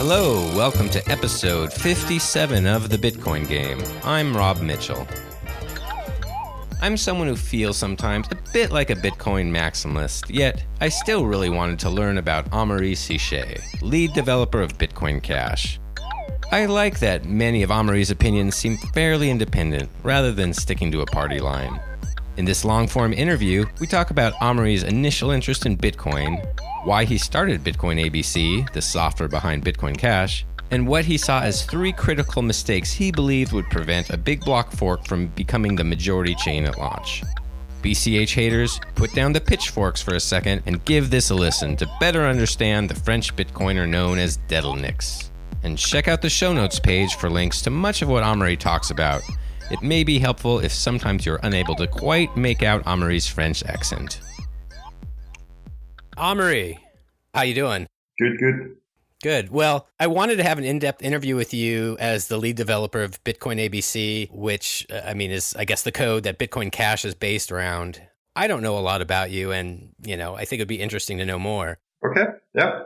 Hello, welcome to episode 57 of The Bitcoin Game. I'm Rob Mitchell. I'm someone who feels sometimes a bit like a Bitcoin maximalist, yet I still really wanted to learn about Amaury Séchet, lead developer of Bitcoin Cash. I like that many of Amaury's opinions seem fairly independent, rather than sticking to a party line. In this long-form interview, we talk about Amaury's initial interest in Bitcoin, why he started Bitcoin ABC, the software behind Bitcoin Cash, and what he saw as 3 critical mistakes he believed would prevent a big block fork from becoming the majority chain at launch. BCH haters, put down the pitchforks for a second and give this a listen to better understand the French Bitcoiner known as Deadalnix. And check out the show notes page for links to much of what Amaury talks about. It may be helpful if sometimes you're unable to quite make out Amaury's French accent. Amaury, how you doing? Good. Well, I wanted to have an in-depth interview with you as the lead developer of Bitcoin ABC, which, is, I guess, the code that Bitcoin Cash is based around. I don't know a lot about you, and, I think it'd be interesting to know more. Okay, yeah.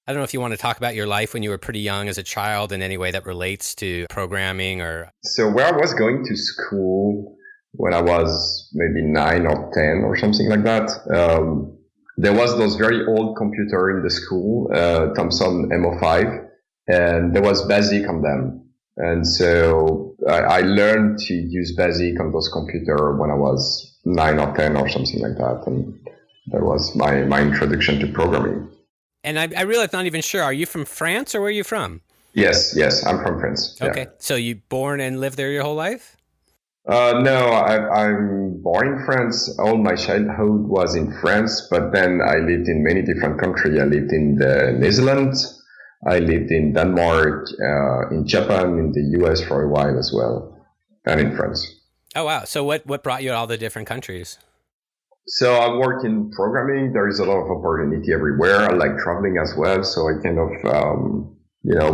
I don't know if you want to talk about your life when you were pretty young as a child in any way that relates to programming or... So where I was going to school when I was maybe 9 or 10 or something like that, there was those very old computer in the school, Thomson MO5, and there was BASIC on them. And so I learned to use BASIC on those computers when I was 9 or 10 or something like that. And that was my introduction to programming. And I realize I'm not even sure. Are you from France or where are you from? Yes, I'm from France. Okay. Yeah. So you born and lived there your whole life? No, I'm born in France. All my childhood was in France, but then I lived in many different countries. I lived in the Netherlands. I lived in Denmark, in Japan, in the US for a while as well, and in France. Oh, wow. So what brought you to all the different countries? So I work in programming. There is a lot of opportunity everywhere. I like traveling as well. So I kind of,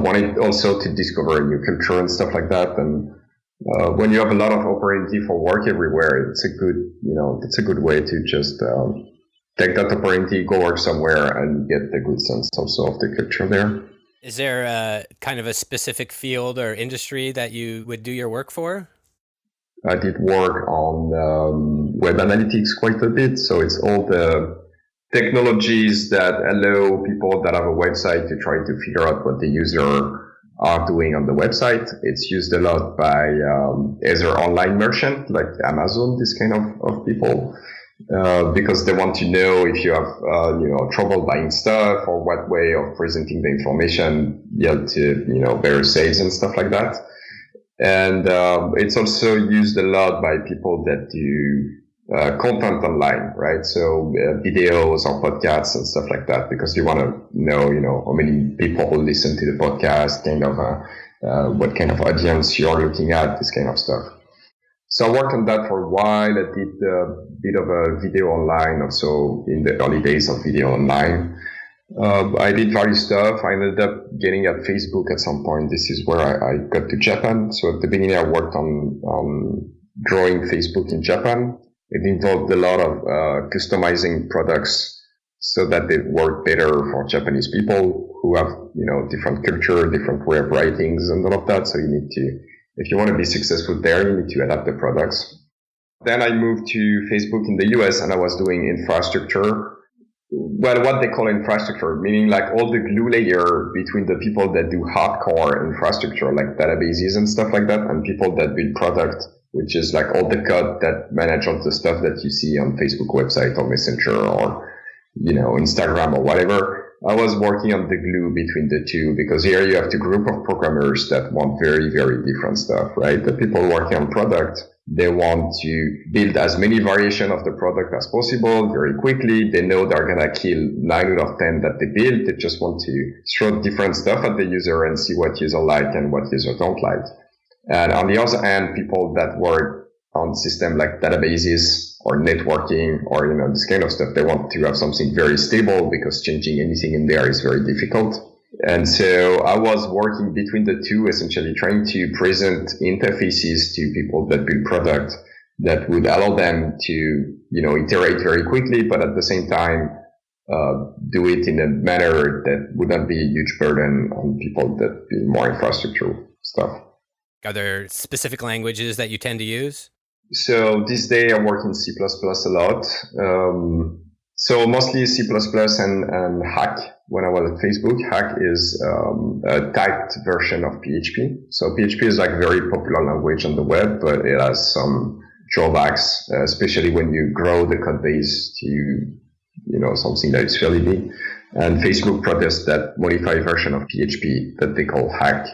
wanted also to discover a new culture and stuff like that. And when you have a lot of opportunity for work everywhere, it's a good way to just take that opportunity, go work somewhere, and get the good sense also of the culture there. Is there kind of a specific field or industry that you would do your work for? I did work on web analytics quite a bit. So it's all the technologies that allow people that have a website to try to figure out what the user are doing on the website. It's used a lot by either online merchant like Amazon, this kind of people, because they want to know if you have trouble buying stuff or what way of presenting the information to better sales and stuff like that. And it's also used a lot by people that do content online, right? So videos or podcasts and stuff like that, because you want to know, how many people listen to the podcast, kind of what kind of audience you're looking at, this kind of stuff. So I worked on that for a while. I did a bit of a video online also in the early days of video online. I did various stuff. I ended up getting at Facebook at some point. This is where I got to Japan. So at the beginning, I worked on drawing Facebook in Japan. It involved a lot of customizing products so that they work better for Japanese people who have, different culture, different way of writings and all of that. So you need to, if you want to be successful there, you need to adapt the products. Then I moved to Facebook in the US and I was doing infrastructure. Well, what they call infrastructure, meaning like all the glue layer between the people that do hardcore infrastructure, like databases and stuff like that, and people that build product, which is like all the code that manage all the stuff that you see on Facebook website or Messenger or, Instagram or whatever. I was working on the glue between the two because here you have the group of programmers that want very, very different stuff, right? The people working on product, they want to build as many variations of the product as possible very quickly. They know they're going to kill 9 out of 10 that they build. They just want to throw different stuff at the user and see what user like and what user don't like. And on the other hand, people that work on system like databases or networking or, this kind of stuff, they want to have something very stable because changing anything in there is very difficult. And so I was working between the two, essentially trying to present interfaces to people that build product that would allow them to, iterate very quickly, but at the same time do it in a manner that wouldn't be a huge burden on people that do more infrastructure stuff. Are there specific languages that you tend to use? So this day I work in C++ a lot. So mostly C++ and Hack. When I was at Facebook, Hack is a typed version of PHP. So PHP is like a very popular language on the web, but it has some drawbacks, especially when you grow the code base to, something that is fairly big. And Facebook protests that modified version of PHP that they call Hack,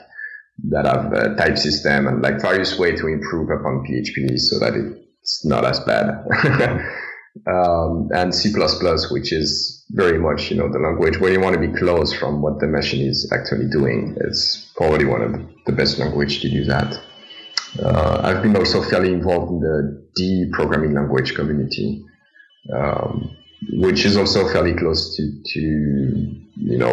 that have a type system and like various ways to improve upon PHP so that it's not as bad. And C++, which is very much, the language where you want to be close from what the machine is actually doing. It's probably one of the best language to do that. I've been also fairly involved in the D programming language community, which is also fairly close to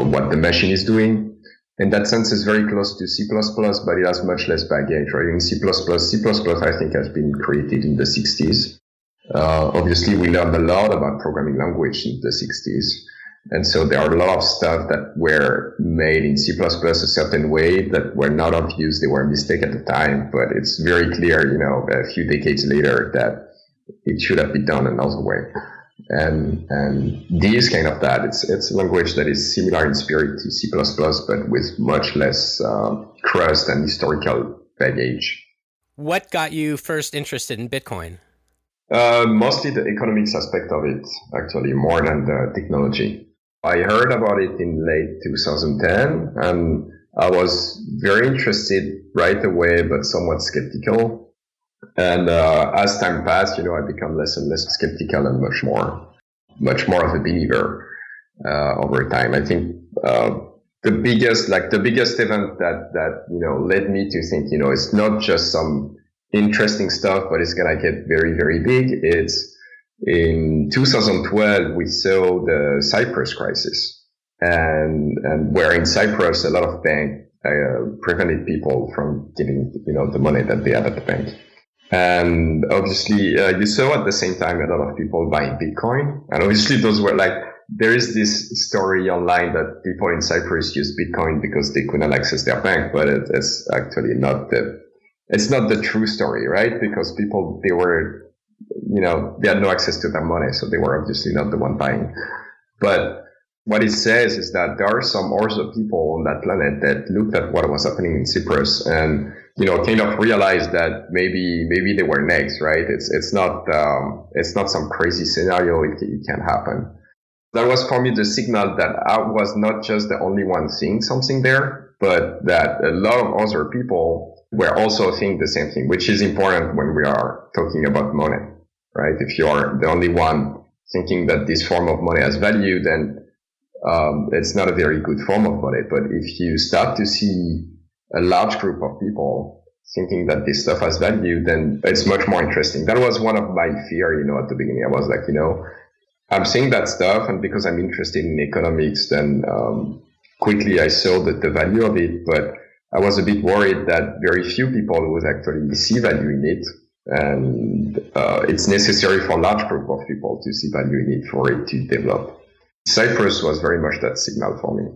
what the machine is doing. In that sense, it's very close to C++, but it has much less baggage, right? In C++, I think, has been created in the 60s. Obviously, we learned a lot about programming language in the 60s. And so there are a lot of stuff that were made in C++ a certain way that were not obvious. They were a mistake at the time, but it's very clear, a few decades later that it should have been done another way. And D is kind of that. It's a language that is similar in spirit to C++, but with much less crust and historical baggage. What got you first interested in Bitcoin? Mostly the economics aspect of it, actually, more than the technology. I heard about it in late 2010, and I was very interested right away, but somewhat skeptical. And as time passed, I become less and less skeptical and much more of a believer over time. I think the biggest event that led me to think, it's not just some interesting stuff, but it's gonna get very, very big. It's in 2012 we saw the Cyprus crisis, and where in Cyprus a lot of banks prevented people from getting the money that they had at the bank. And obviously, you saw at the same time a lot of people buying Bitcoin. And obviously those were there is this story online that people in Cyprus use Bitcoin because they couldn't access their bank, but it's actually not the true story, right? Because people, they had no access to their money, so they were obviously not the one buying. But what it says is that there are some other people on that planet that looked at what was happening in Cyprus and kind of realized that maybe they were next, right? It's not some crazy scenario. It can happen. That was for me the signal that I was not just the only one seeing something there, but that a lot of other people were also seeing the same thing, which is important when we are talking about money, right? If you are the only one thinking that this form of money has value, then it's not a very good form of money. But if you start to see a large group of people thinking that this stuff has value, then it's much more interesting. That was one of my fear, at the beginning. I was like, I'm seeing that stuff, and because I'm interested in economics, then quickly I saw the value of it. But I was a bit worried that very few people would actually see value in it. And it's necessary for a large group of people to see value in it for it to develop. Cyprus was very much that signal for me.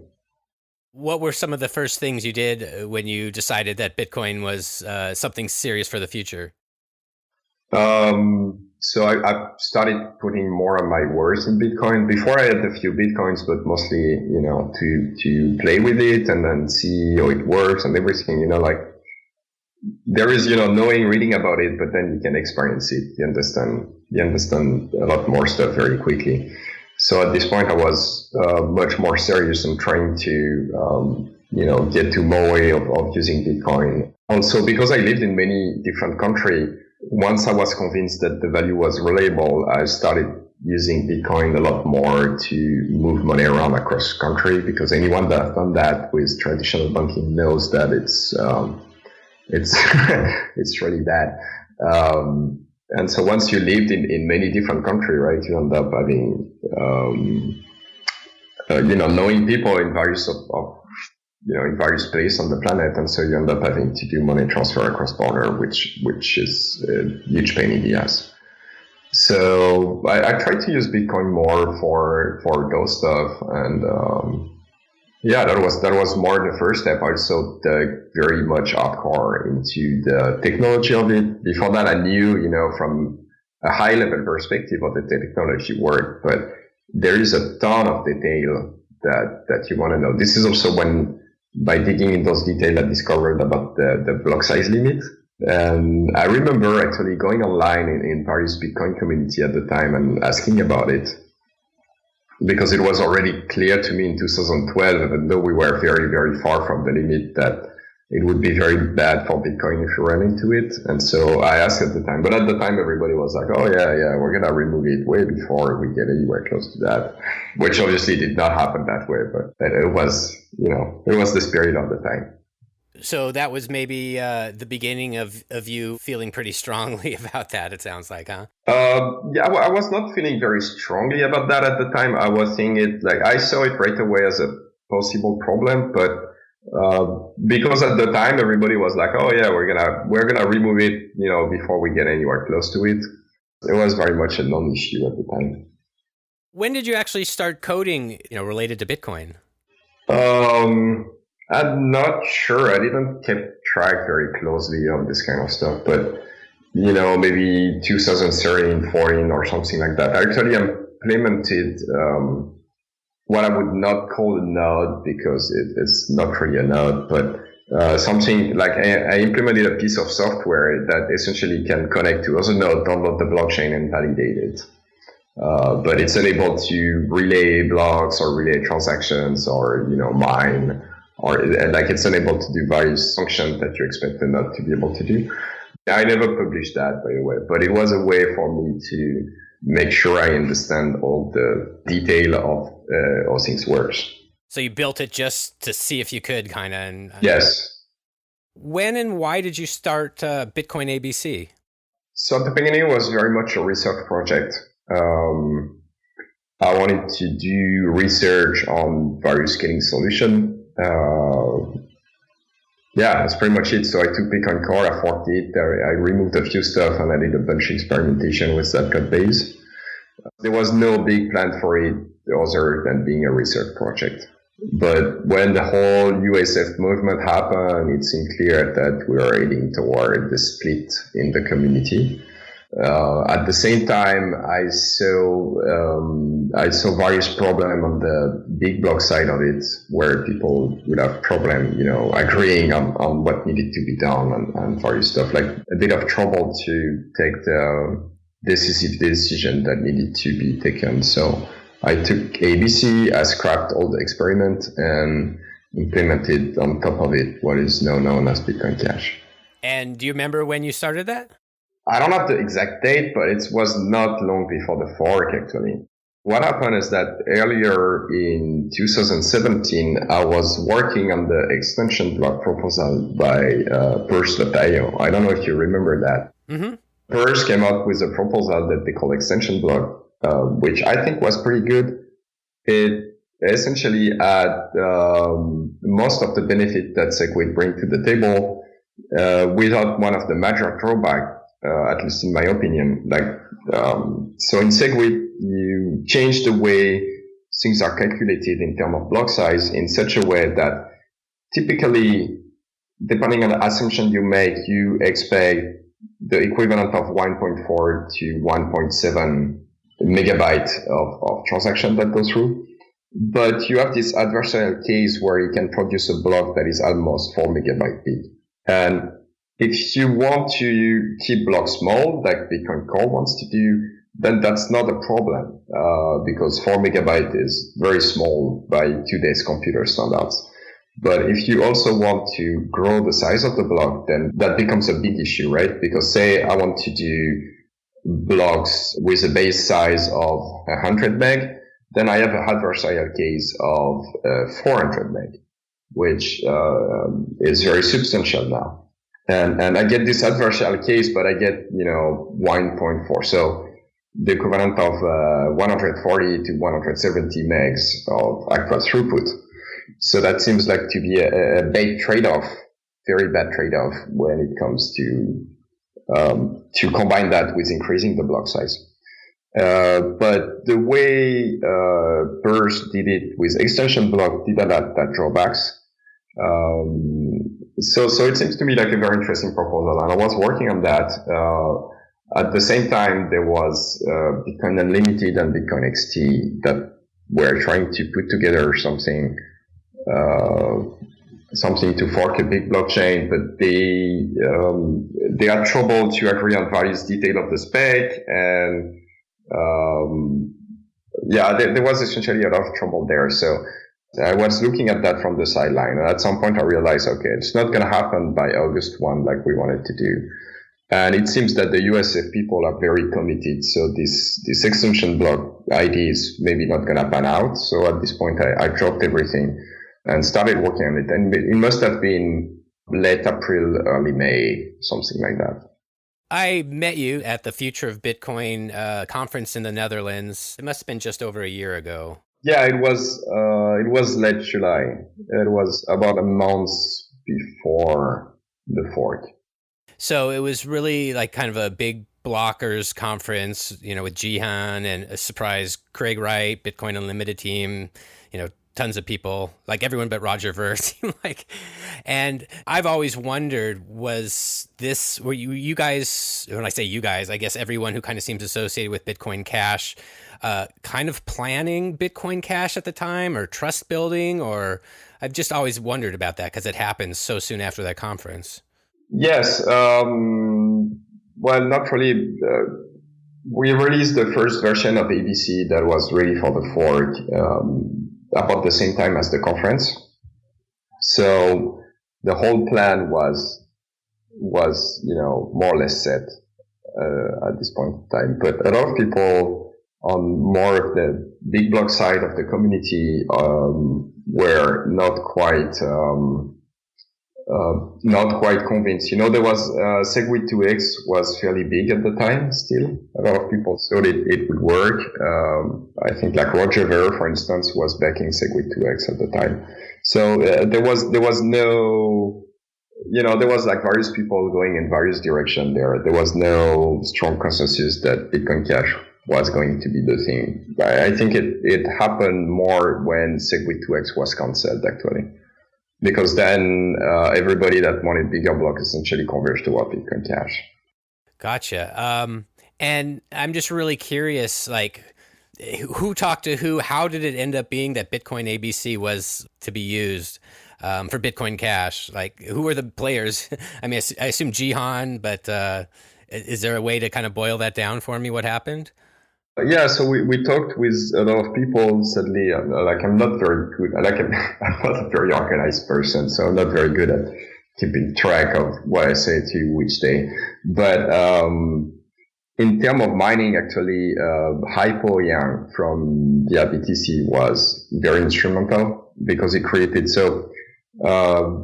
What were some of the first things you did when you decided that Bitcoin was something serious for the future? So I started putting more of my words in Bitcoin. Before I had a few Bitcoins, but mostly, to play with it and then see how it works and everything, there is, knowing, reading about it, but then you can experience it. You understand a lot more stuff very quickly. So at this point, I was much more serious in trying to, get to more way of using Bitcoin. Also, because I lived in many different countries, once I was convinced that the value was reliable, I started using Bitcoin a lot more to move money around across country, because anyone that has done that with traditional banking knows that it's it's really bad. And so once you lived in many different countries, right, you end up having, knowing people in various in various places on the planet, and so you end up having to do money transfer across border, which is a huge pain in the ass. So I try to use Bitcoin more for those stuff, and yeah, that was more the first step. I also dug very much hardcore into the technology of it. Before that, I knew, from a high level perspective of the technology work, but there is a ton of detail that you want to know. This is also when, by digging in those details, I discovered about the block size limit. And I remember actually going online in Paris Bitcoin community at the time and asking about it, because it was already clear to me in 2012, even though we were very, very far from the limit, that it would be very bad for Bitcoin if you ran into it. And so I asked at the time, but at the time everybody was like, oh yeah, we're going to remove it way before we get anywhere close to that, which obviously did not happen that way, but it was, it was the spirit of the time. So that was maybe the beginning of you feeling pretty strongly about that, it sounds like, huh? Yeah, I was not feeling very strongly about that at the time. I was seeing it, like, I saw it right away as a possible problem, but because at the time everybody was like, oh yeah, we're gonna remove it, before we get anywhere close to it. It was very much a non-issue at the time. When did you actually start coding, related to Bitcoin? I'm not sure. I didn't keep track very closely of this kind of stuff, but maybe 2013, 14 or something like that. I actually implemented what I would not call a node, because it's not really a node, but something like I implemented a piece of software that essentially can connect to other nodes, download the blockchain, and validate it. But it's unable to relay blocks or relay transactions or mine, or like it's unable to do various functions that you expect the node to be able to do. I never published that, by the way, but it was a way for me to make sure I understand all the detail of how things works. So you built it just to see if you could, kind of. Yes. When and why did you start Bitcoin ABC? So at the beginning, it was very much a research project. I wanted to do research on various scaling solutions. Yeah, that's pretty much it. So I took Bitcoin Core, I forked it, I removed a few stuff, and I did a bunch of experimentation with that code base. There was no big plan for it other than being a research project. But when the whole USF movement happened, it seemed clear that we were heading toward the split in the community. At the same time, I saw various problems on the big block side of it, where people would have problem, agreeing on what needed to be done and various stuff, like a bit of trouble to take the decisive decision that needed to be taken. So I took ABC, I scrapped all the experiment and implemented on top of it what is now known as Bitcoin Cash. And do you remember when you started that? I don't have the exact date, but it was not long before the fork, actually. What happened is that earlier in 2017, I was working on the extension block proposal by Purse.io. I don't know if you remember that. Mm-hmm. Purse came up with a proposal that they call extension block, which I think was pretty good. It essentially had most of the benefit that SegWit bring to the table without one of the major drawbacks. At least in my opinion, so in SegWit, you change the way things are calculated in terms of block size in such a way that typically, depending on the assumption you make, you expect the equivalent of 1.4 to 1.7 megabyte of transaction that go through. But you have this adversarial case where you can produce a block that is almost 4 megabyte big. And if you want to keep blocks small, like Bitcoin Core wants to do, then that's not a problem, because 4 megabyte is very small by today's computer standards. But if you also want to grow the size of the block, then that becomes a big issue, right? Because say I want to do blocks with a base size of 100 meg, then I have an adversarial case of 400 meg, which is very substantial now. And I get this adversarial case, but I get, 1.4. So the equivalent of 140 to 170 megs of actual throughput. So that seems like to be a bad trade-off, very bad trade-off when it comes to combine that with increasing the block size. But the way Burst did it with extension block didn't have that drawbacks. So it seems to me like a very interesting proposal, and I was working on that. At the same time, there was Bitcoin Unlimited and Bitcoin XT that were trying to put together something to fork a big blockchain, but they had trouble to agree on various details of the spec, and there was essentially a lot of trouble there. So I was looking at that from the sideline, and at some point I realized, okay, it's not going to happen by August 1 like we wanted to do. And it seems that the USF people are very committed, so this extension block idea is maybe not going to pan out. So at this point I dropped everything and started working on it. And it must have been late April, early May, something like that. I met you at the Future of Bitcoin conference in the Netherlands. It must have been just over a year ago. Yeah, it was late July. It was about a month before the fork. So it was really like kind of a big blockers conference, with Jihan and a surprise Craig Wright, Bitcoin Unlimited team, tons of people, like everyone but Roger Ver, seemed like. And I've always wondered, were you guys, when I say you guys, I guess everyone who kind of seems associated with Bitcoin Cash, kind of planning Bitcoin Cash at the time, or trust building, or I've just always wondered about that because it happened so soon after that conference. Yes. Well, not really. We released the first version of ABC that was ready for the fork about the same time as the conference. So the whole plan was more or less set at this point in time. But a lot of people on more of the big block side of the community were not quite convinced. There was Segwit 2x was fairly big at the time still. A lot of people thought it would work. I think like Roger Ver, for instance, was backing Segwit 2x at the time. So there was no, there was like various people going in various directions there. There was no strong consensus that Bitcoin Cash was going to be the thing. I think it happened more when Segwit 2x was cancelled, actually. Because then everybody that wanted bigger blocks essentially converged toward Bitcoin Cash. Gotcha. And I'm just really curious, like, who talked to who? How did it end up being that Bitcoin ABC was to be used for Bitcoin Cash? Like, who were the players? I mean, I assume Jihan, but is there a way to kind of boil that down for me? What happened? Yeah, so we talked with a lot of people. Sadly, I'm not very good. I'm not a very organized person, so I'm not very good at keeping track of what I say to you which day. But in terms of mining, actually, Hypo Yang from ViaBTC was very instrumental because he created. So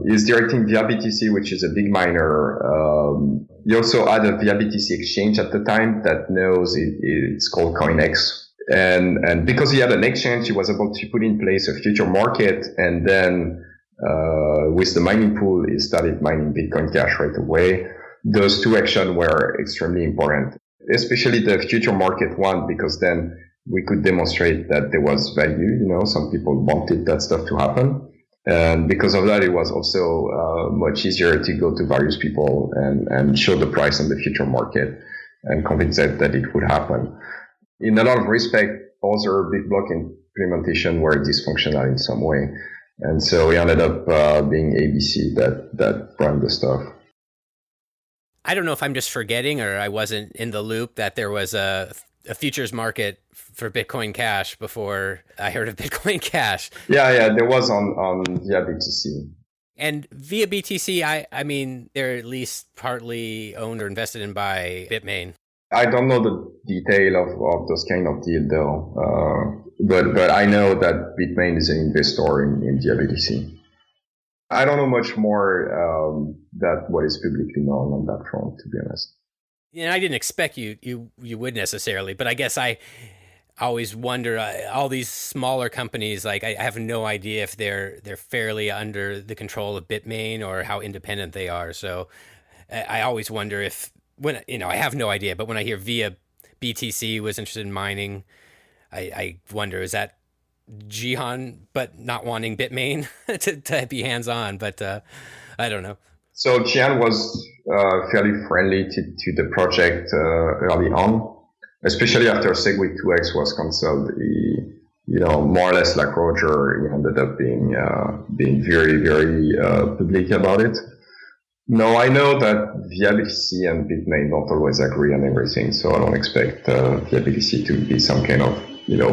he's directing ViaBTC, which is a big miner. He also had a ViaBTC exchange at the time that knows it's called CoinX. And because he had an exchange, he was able to put in place a future market. And then with the mining pool, he started mining Bitcoin Cash right away. Those two actions were extremely important, especially the future market one, because then we could demonstrate that there was value. Some people wanted that stuff to happen. And because of that, it was also much easier to go to various people and show the price on the future market and convince them that it would happen. In a lot of respect, other big block implementation were dysfunctional in some way. And so we ended up being ABC that ran the stuff. I don't know if I'm just forgetting or I wasn't in the loop that there was a futures market for Bitcoin Cash before I heard of Bitcoin Cash. Yeah, there was on ViaBTC. And ViaBTC, I mean, they're at least partly owned or invested in by Bitmain. I don't know the detail of those kind of deal though, but I know that Bitmain is an investor in ViaBTC. I don't know much more than what is publicly known on that front, to be honest. Yeah, I didn't expect you would necessarily, but I guess I always wonder, all these smaller companies, like I have no idea if they're fairly under the control of Bitmain or how independent they are. So I always wonder if, I have no idea, but when I hear BTC was interested in mining. I wonder, is that Jihan, but not wanting Bitmain to be hands-on? But I don't know. So Jihan was fairly friendly to the project early on, especially after Segwit 2x was canceled. More or less like Roger, he ended up being very, very public about it. No, I know that ViaBTC and Bitmain don't always agree on everything, so I don't expect ViaBTC to be some kind of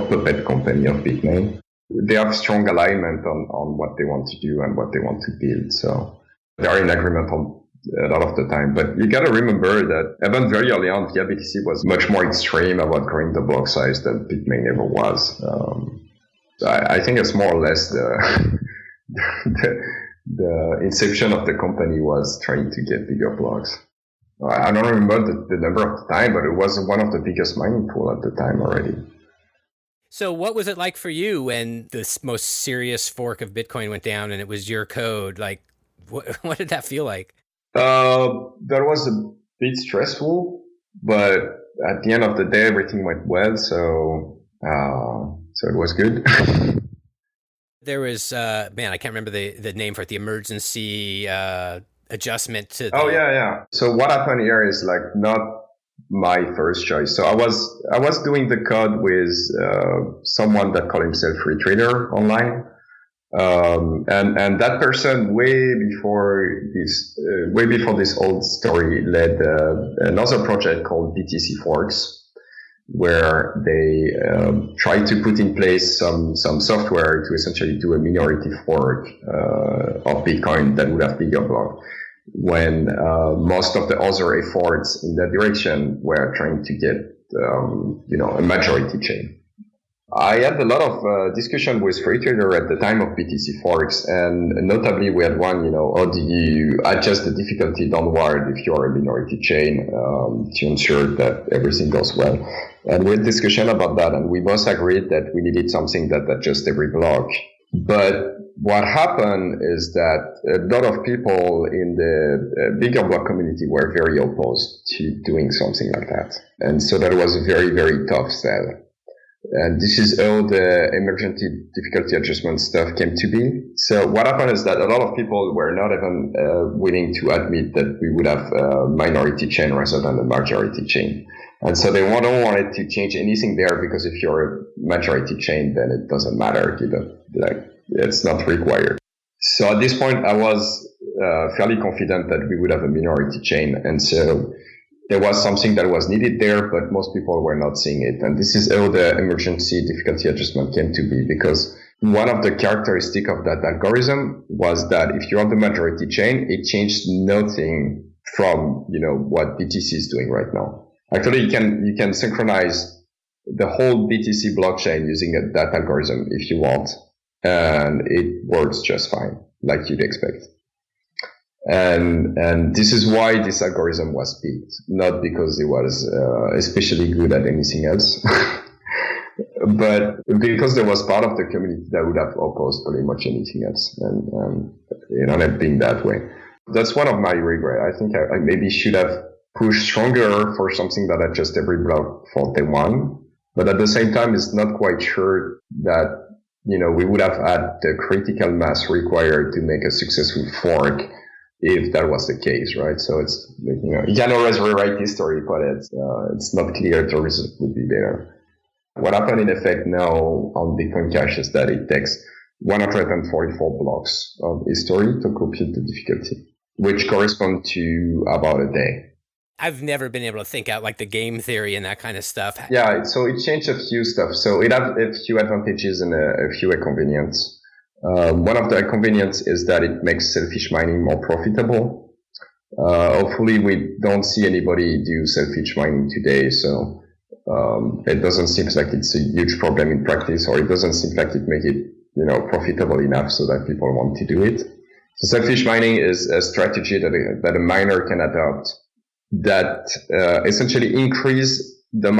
puppet company of Bitmain. They have strong alignment on what they want to do and what they want to build, so they are in agreement on a lot of the time. But you gotta remember that even very early on, ViaBTC was much more extreme about growing the block size than Bitmain ever was. So I think it's more or less the inception of the company was trying to get bigger blocks. I don't remember the number of the time, but it was one of the biggest mining pool at the time already. So what was it like for you when this most serious fork of Bitcoin went down and it was your code? Like, what did that feel like? That was a bit stressful, but at the end of the day, everything went well, so it was good. There was, I can't remember the name for it, the emergency adjustment to the... Oh, yeah. So what happened here is like not my first choice. So I was doing the code with someone that called himself Free Trader online. And that person way before this old story led another project called BTC Forks, where they tried to put in place some software to essentially do a minority fork of Bitcoin that would have bigger block, when most of the other efforts in that direction were trying to get a majority chain. I had a lot of discussion with Free Trader at the time of BTC Forks, and notably we had one, how do you adjust the difficulty downward if you're a minority chain to ensure that everything goes well. And we had discussion about that, and we both agreed that we needed something that adjusts every block. But what happened is that a lot of people in the bigger block community were very opposed to doing something like that. And so that was a very, very tough sell. And this is how the emergency difficulty adjustment stuff came to be. So what happened is that a lot of people were not even willing to admit that we would have a minority chain rather than a majority chain. And so they don't want to change anything there, because if you're a majority chain, then it doesn't matter. It's not required. So at this point, I was fairly confident that we would have a minority chain. And so there was something that was needed there, but most people were not seeing it. And this is how the emergency difficulty adjustment came to be, because one of the characteristics of that algorithm was that if you're on the majority chain, it changed nothing from, what BTC is doing right now. Actually, you can synchronize the whole BTC blockchain using that algorithm if you want, and it works just fine, like you'd expect. And this is why this algorithm was picked, not because it was especially good at anything else, but because there was part of the community that would have opposed pretty much anything else, and it being that way. That's one of my regrets. I think I maybe should have pushed stronger for something that adjusts every block for day one, but at the same time, it's not quite sure that we would have had the critical mass required to make a successful fork if that was the case, right? So it's, you can always rewrite history, but it's not clear the result would be better. What happened in effect now on Bitcoin Cash is that it takes 144 blocks of history to compute the difficulty, which correspond to about a day. I've never been able to think out like the game theory and that kind of stuff. Yeah, so it changed a few stuff. So it has a few advantages and a few inconveniences. One of the inconveniences is that it makes selfish mining more profitable. Hopefully we don't see anybody do selfish mining today, so it doesn't seem like it's a huge problem in practice, or it doesn't seem like it make it profitable enough so that people want to do it. So selfish mining is a strategy that a miner can adopt that essentially increase the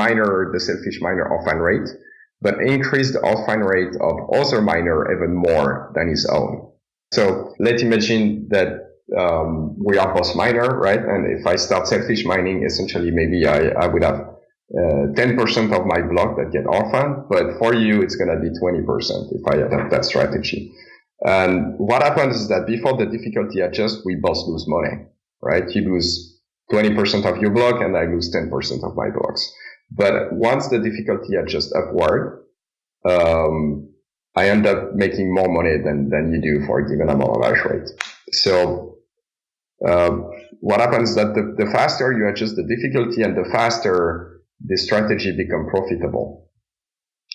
selfish miner offline rate, but increase the offline rate of other miner even more than his own. So let's imagine that we are both miner, right? And if I start selfish mining, essentially maybe I would have 10% of my block that get orphaned, but for you, it's going to be 20% if I adopt that strategy. And what happens is that before the difficulty adjusts, we both lose money, right? You lose 20% of your block and I lose 10% of my blocks. But once the difficulty adjusts upward, I end up making more money than you do for a given amount of hash rate. So, what happens is that the faster you adjust the difficulty and the faster the strategy become profitable.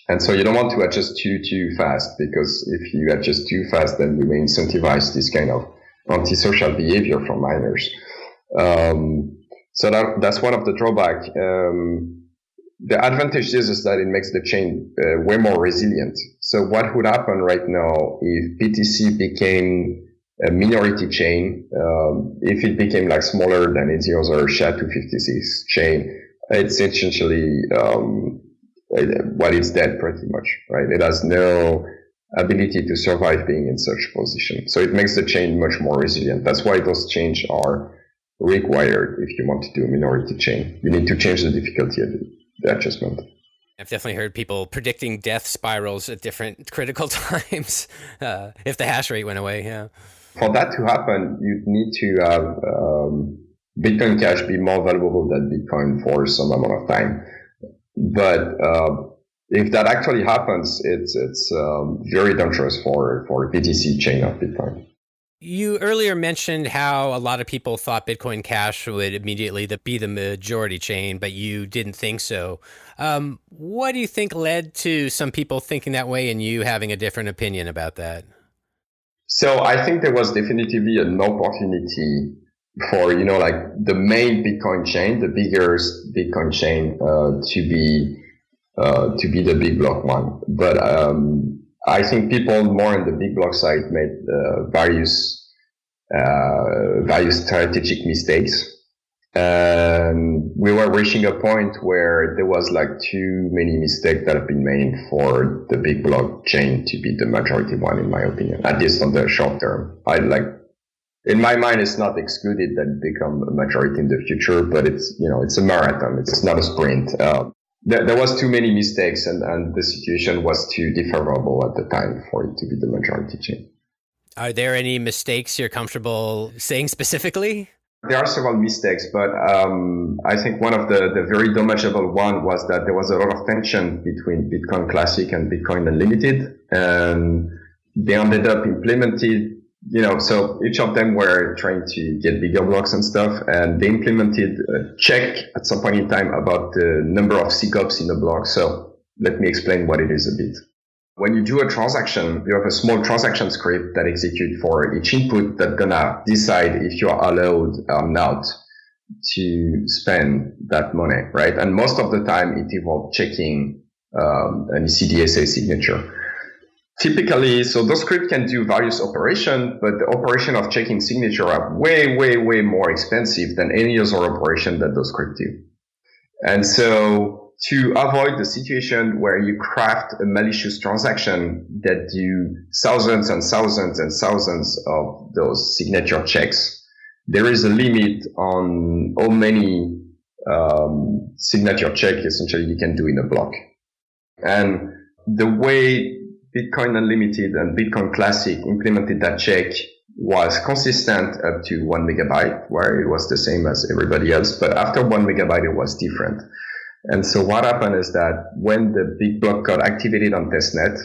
And so you don't want to adjust too fast, because if you adjust too fast, then you may incentivize this kind of antisocial behavior from miners. So that's one of the drawbacks. The advantage is that it makes the chain way more resilient. So what would happen right now if BTC became a minority chain, if it became like smaller than any other SHA-256 chain, it's essentially, it's dead pretty much, right? It has no ability to survive being in such position. So it makes the chain much more resilient. That's why those chains are required if you want to do a minority chain. You need to change the difficulty of the adjustment. I've definitely heard people predicting death spirals at different critical times if the hash rate went away, yeah. For that to happen, you need to have Bitcoin Cash be more valuable than Bitcoin for some amount of time. But if that actually happens, it's very dangerous for BTC chain of Bitcoin. You earlier mentioned how a lot of people thought Bitcoin Cash would immediately be the majority chain, but you didn't think so. What do you think led to some people thinking that way and you having a different opinion about that? So I think there was definitively an opportunity for, like the main Bitcoin chain, the biggest Bitcoin chain, to be the big block one. But I think people more on the big block side made various strategic mistakes. And we were reaching a point where there was like too many mistakes that have been made for the big block chain to be the majority one, in my opinion, at least on the short term. In my mind, it's not excluded that it become a majority in the future, but it's a marathon. It's not a sprint. There was too many mistakes and the situation was too defavorable at the time for it to be the majority chain. Are there any mistakes you're comfortable saying specifically? There are several mistakes, but I think one of the very damageable one was that there was a lot of tension between Bitcoin Classic and Bitcoin Unlimited, and they ended up implemented, so each of them were trying to get bigger blocks and stuff, and they implemented a check at some point in time about the number of SICOPs in the block. So let me explain what it is a bit. When you do a transaction, you have a small transaction script that executes for each input that's gonna decide if you are allowed or not to spend that money, right? And most of the time it involves checking an ECDSA signature. Typically, so those scripts can do various operations, but the operation of checking signature are way, way, way more expensive than any other operation that those scripts do. And so to avoid the situation where you craft a malicious transaction that do thousands and thousands and thousands of those signature checks, there is a limit on how many signature checks essentially you can do in a block. And the way Bitcoin Unlimited and Bitcoin Classic implemented that check was consistent up to 1 megabyte, where it was the same as everybody else. But after 1 megabyte, it was different. And so what happened is that when the big block got activated on testnet,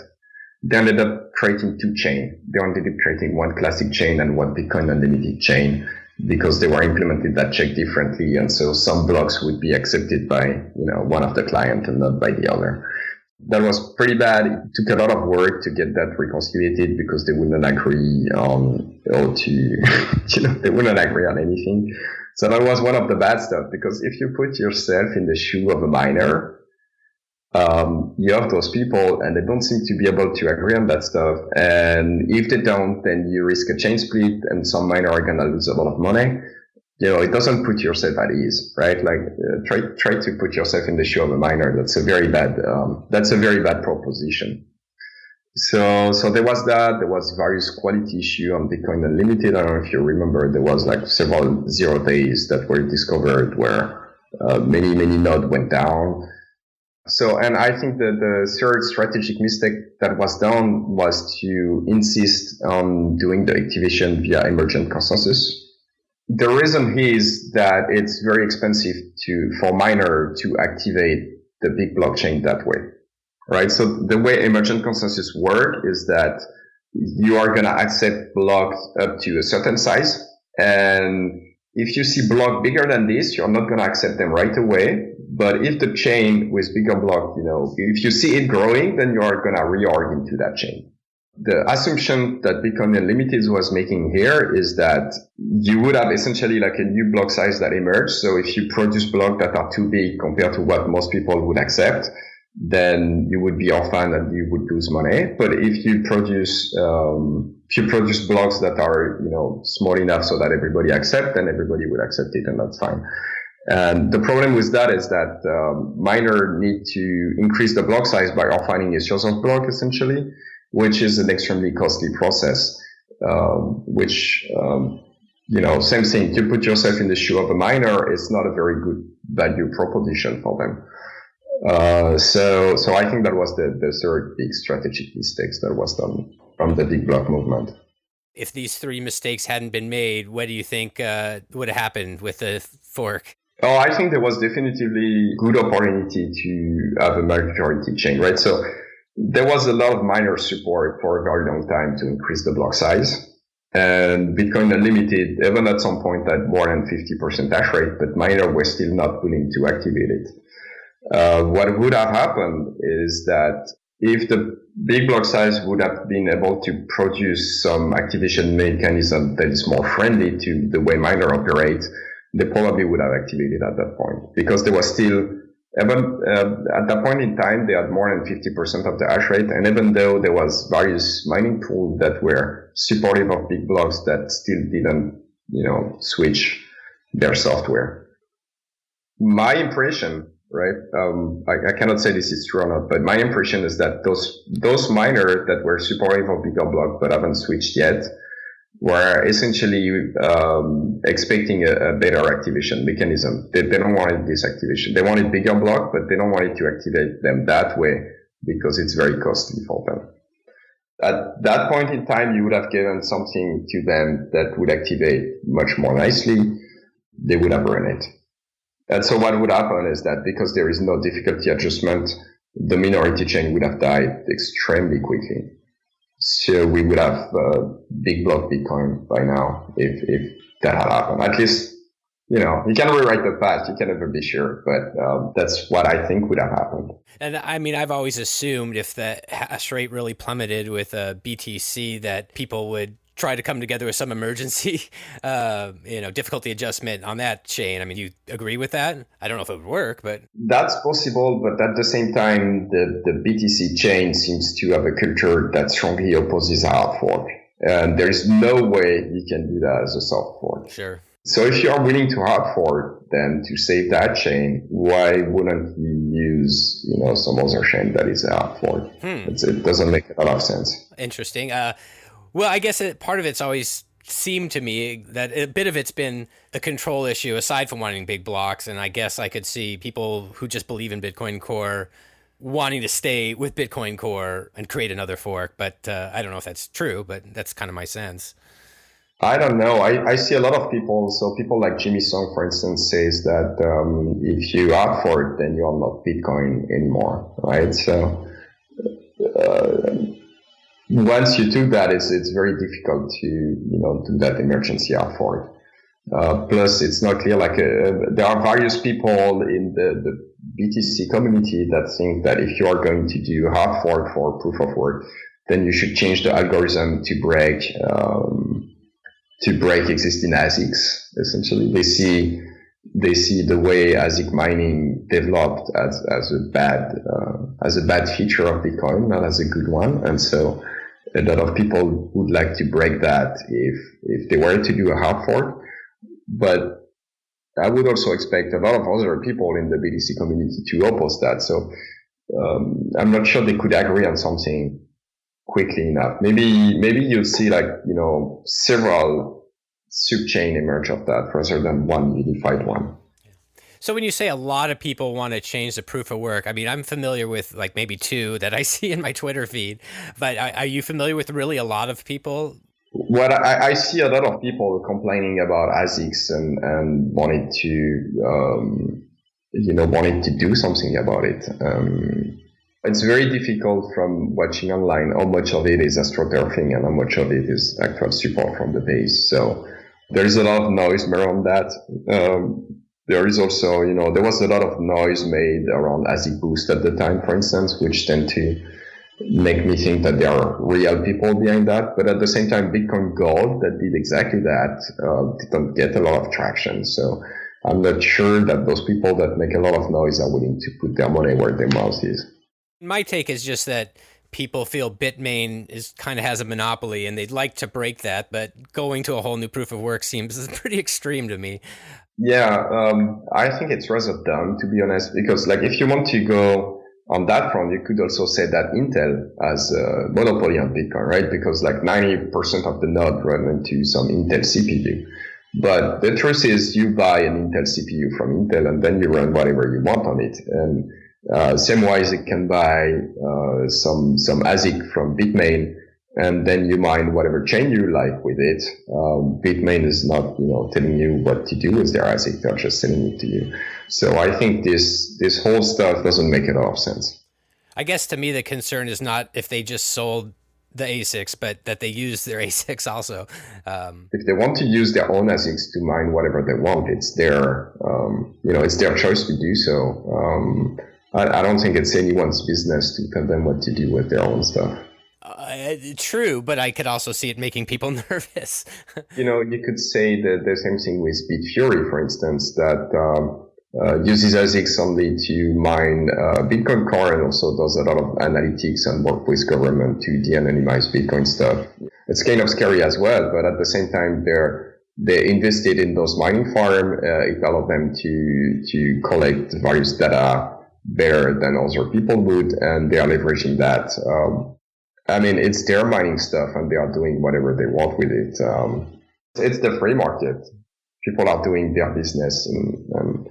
they ended up creating two chains. They ended up creating one classic chain and one Bitcoin Unlimited chain because they were implemented that check differently. And so some blocks would be accepted by, one of the client and not by the other. That was pretty bad. It took a lot of work to get that reconciliated because they wouldn't agree on how to, they wouldn't agree on anything. So that was one of the bad stuff, because if you put yourself in the shoe of a miner, you have those people and they don't seem to be able to agree on that stuff. And if they don't, then you risk a chain split and some miner are going to lose a lot of money. It doesn't put yourself at ease, right? Try to put yourself in the shoe of a miner. That's a very bad proposition. So there was that. There was various quality issue on Bitcoin Unlimited. I don't know if you remember, there was several 0 days that were discovered where Many nodes went down. So, and I think that the third strategic mistake that was done was to insist on doing the activation via emergent consensus. The reason is that it's very expensive for miner to activate the big blockchain that way, right? So the way emergent consensus work is that you are going to accept blocks up to a certain size. And if you see block bigger than this, you're not going to accept them right away. But if the chain with bigger block, if you see it growing, then you are going to reorg into that chain. The assumption that Bitcoin Unlimited was making here is that you would have essentially like a new block size that emerged. So if you produce blocks that are too big compared to what most people would accept, then you would be orphaned and you would lose money. But if you produce blocks that are, small enough so that everybody accepts, then everybody would accept it, and that's fine. And the problem with that is that miner need to increase the block size by orphaning a source of block, essentially, which is an extremely costly process. Same thing. You put yourself in the shoe of a miner, it's not a very good value proposition for them. So I think that was the third big strategic mistakes that was done from the big block movement. If these three mistakes hadn't been made, what do you think would have happened with the fork? Oh, I think there was definitively good opportunity to have a majority chain, right? So there was a lot of miner support for a very long time to increase the block size. And Bitcoin Unlimited, even at some point, had more than 50% hash rate, but miners were still not willing to activate it. What would have happened is that if the big block size would have been able to produce some activation mechanism that is more friendly to the way miners operate, they probably would have activated at that point, because there was still, even at that point in time, they had more than 50% of the hash rate. And even though there was various mining tools that were supportive of big blocks, that still didn't, switch their software. My impression, right? I cannot say this is true or not, but my impression is that those miners that were supportive of bigger blocks but haven't switched yet were essentially expecting a better activation mechanism. They don't want this activation. They wanted bigger block, but they don't want it to activate them that way because it's very costly for them. At that point in time, you would have given something to them that would activate much more nicely. They would have run it. And so what would happen is that because there is no difficulty adjustment, the minority chain would have died extremely quickly. So we would have big block Bitcoin by now if that had happened. At least, you can rewrite the past. You can never be sure, but that's what I think would have happened. And I mean, I've always assumed if the hash rate really plummeted with BTC that people would try to come together with some emergency, difficulty adjustment on that chain. I mean, you agree with that? I don't know if it would work, but... That's possible, but at the same time, the BTC chain seems to have a culture that strongly opposes a hard fork. And there's no way you can do that as a soft fork. Sure. So if you are willing to hard fork, then to save that chain, why wouldn't you use, some other chain that is a hard fork? It doesn't make a lot of sense. Interesting. Well, I guess part of it's always seemed to me that a bit of it's been a control issue aside from wanting big blocks. And I guess I could see people who just believe in Bitcoin Core wanting to stay with Bitcoin Core and create another fork. But I don't know if that's true, but that's kind of my sense. I don't know. I see a lot of people. So people like Jimmy Song, for instance, says that if you opt for it, then you are not Bitcoin anymore, right? So once you do that, it's very difficult to do that emergency hard fork. Plus, it's not clear. There are various people in the BTC community that think that if you are going to do hard fork for proof of work, then you should change the algorithm to break existing ASICs. Essentially, they see the way ASIC mining developed as a bad feature of Bitcoin, not as a good one, and so a lot of people would like to break that if they were to do a hard fork. But I would also expect a lot of other people in the BTC community to oppose that. So I'm not sure they could agree on something quickly enough. Maybe you'll see several subchain emerge of that rather than one unified one. So when you say a lot of people want to change the proof of work, I mean, I'm familiar with like maybe two that I see in my Twitter feed, but are you familiar with really a lot of people? Well, I see a lot of people complaining about ASICs and wanting to do something about it. It's very difficult from watching online how much of it is astroturfing and how much of it is actual support from the base. So there's a lot of noise around that. There is also, there was a lot of noise made around ASIC Boost at the time, for instance, which tend to make me think that there are real people behind that. But at the same time, Bitcoin Gold that did exactly that didn't get a lot of traction. So I'm not sure that those people that make a lot of noise are willing to put their money where their mouth is. My take is just that people feel Bitmain kind of has a monopoly and they'd like to break that, but going to a whole new proof of work seems pretty extreme to me. Yeah, I think it's rather dumb, to be honest, because like if you want to go on that front, you could also say that Intel has a monopoly on Bitcoin, right? Because like 90% of the node run into some Intel CPU. But the truth is you buy an Intel CPU from Intel and then you run whatever you want on it. And same wise, you can buy some ASIC from Bitmain, and then you mine whatever chain you like with it. Bitmain is not, telling you what to do with their ASIC; they're just selling it to you. So I think this whole stuff doesn't make a lot of sense. I guess to me the concern is not if they just sold the ASICs, but that they use their ASICs also. If they want to use their own ASICs to mine whatever they want, it's their, it's their choice to do so. I don't think it's anyone's business to tell them what to do with their own stuff. True, but I could also see it making people nervous. You could say the same thing with Bitfury, for instance, that uses ASICs only to mine Bitcoin Core and also does a lot of analytics and work with government to de-anonymize Bitcoin stuff. It's kind of scary as well, but at the same time, they invested in those mining farms. It allowed them to collect various data better than other people would, and they are leveraging that. It's their mining stuff, and they are doing whatever they want with it. It's the free market. People are doing their business, and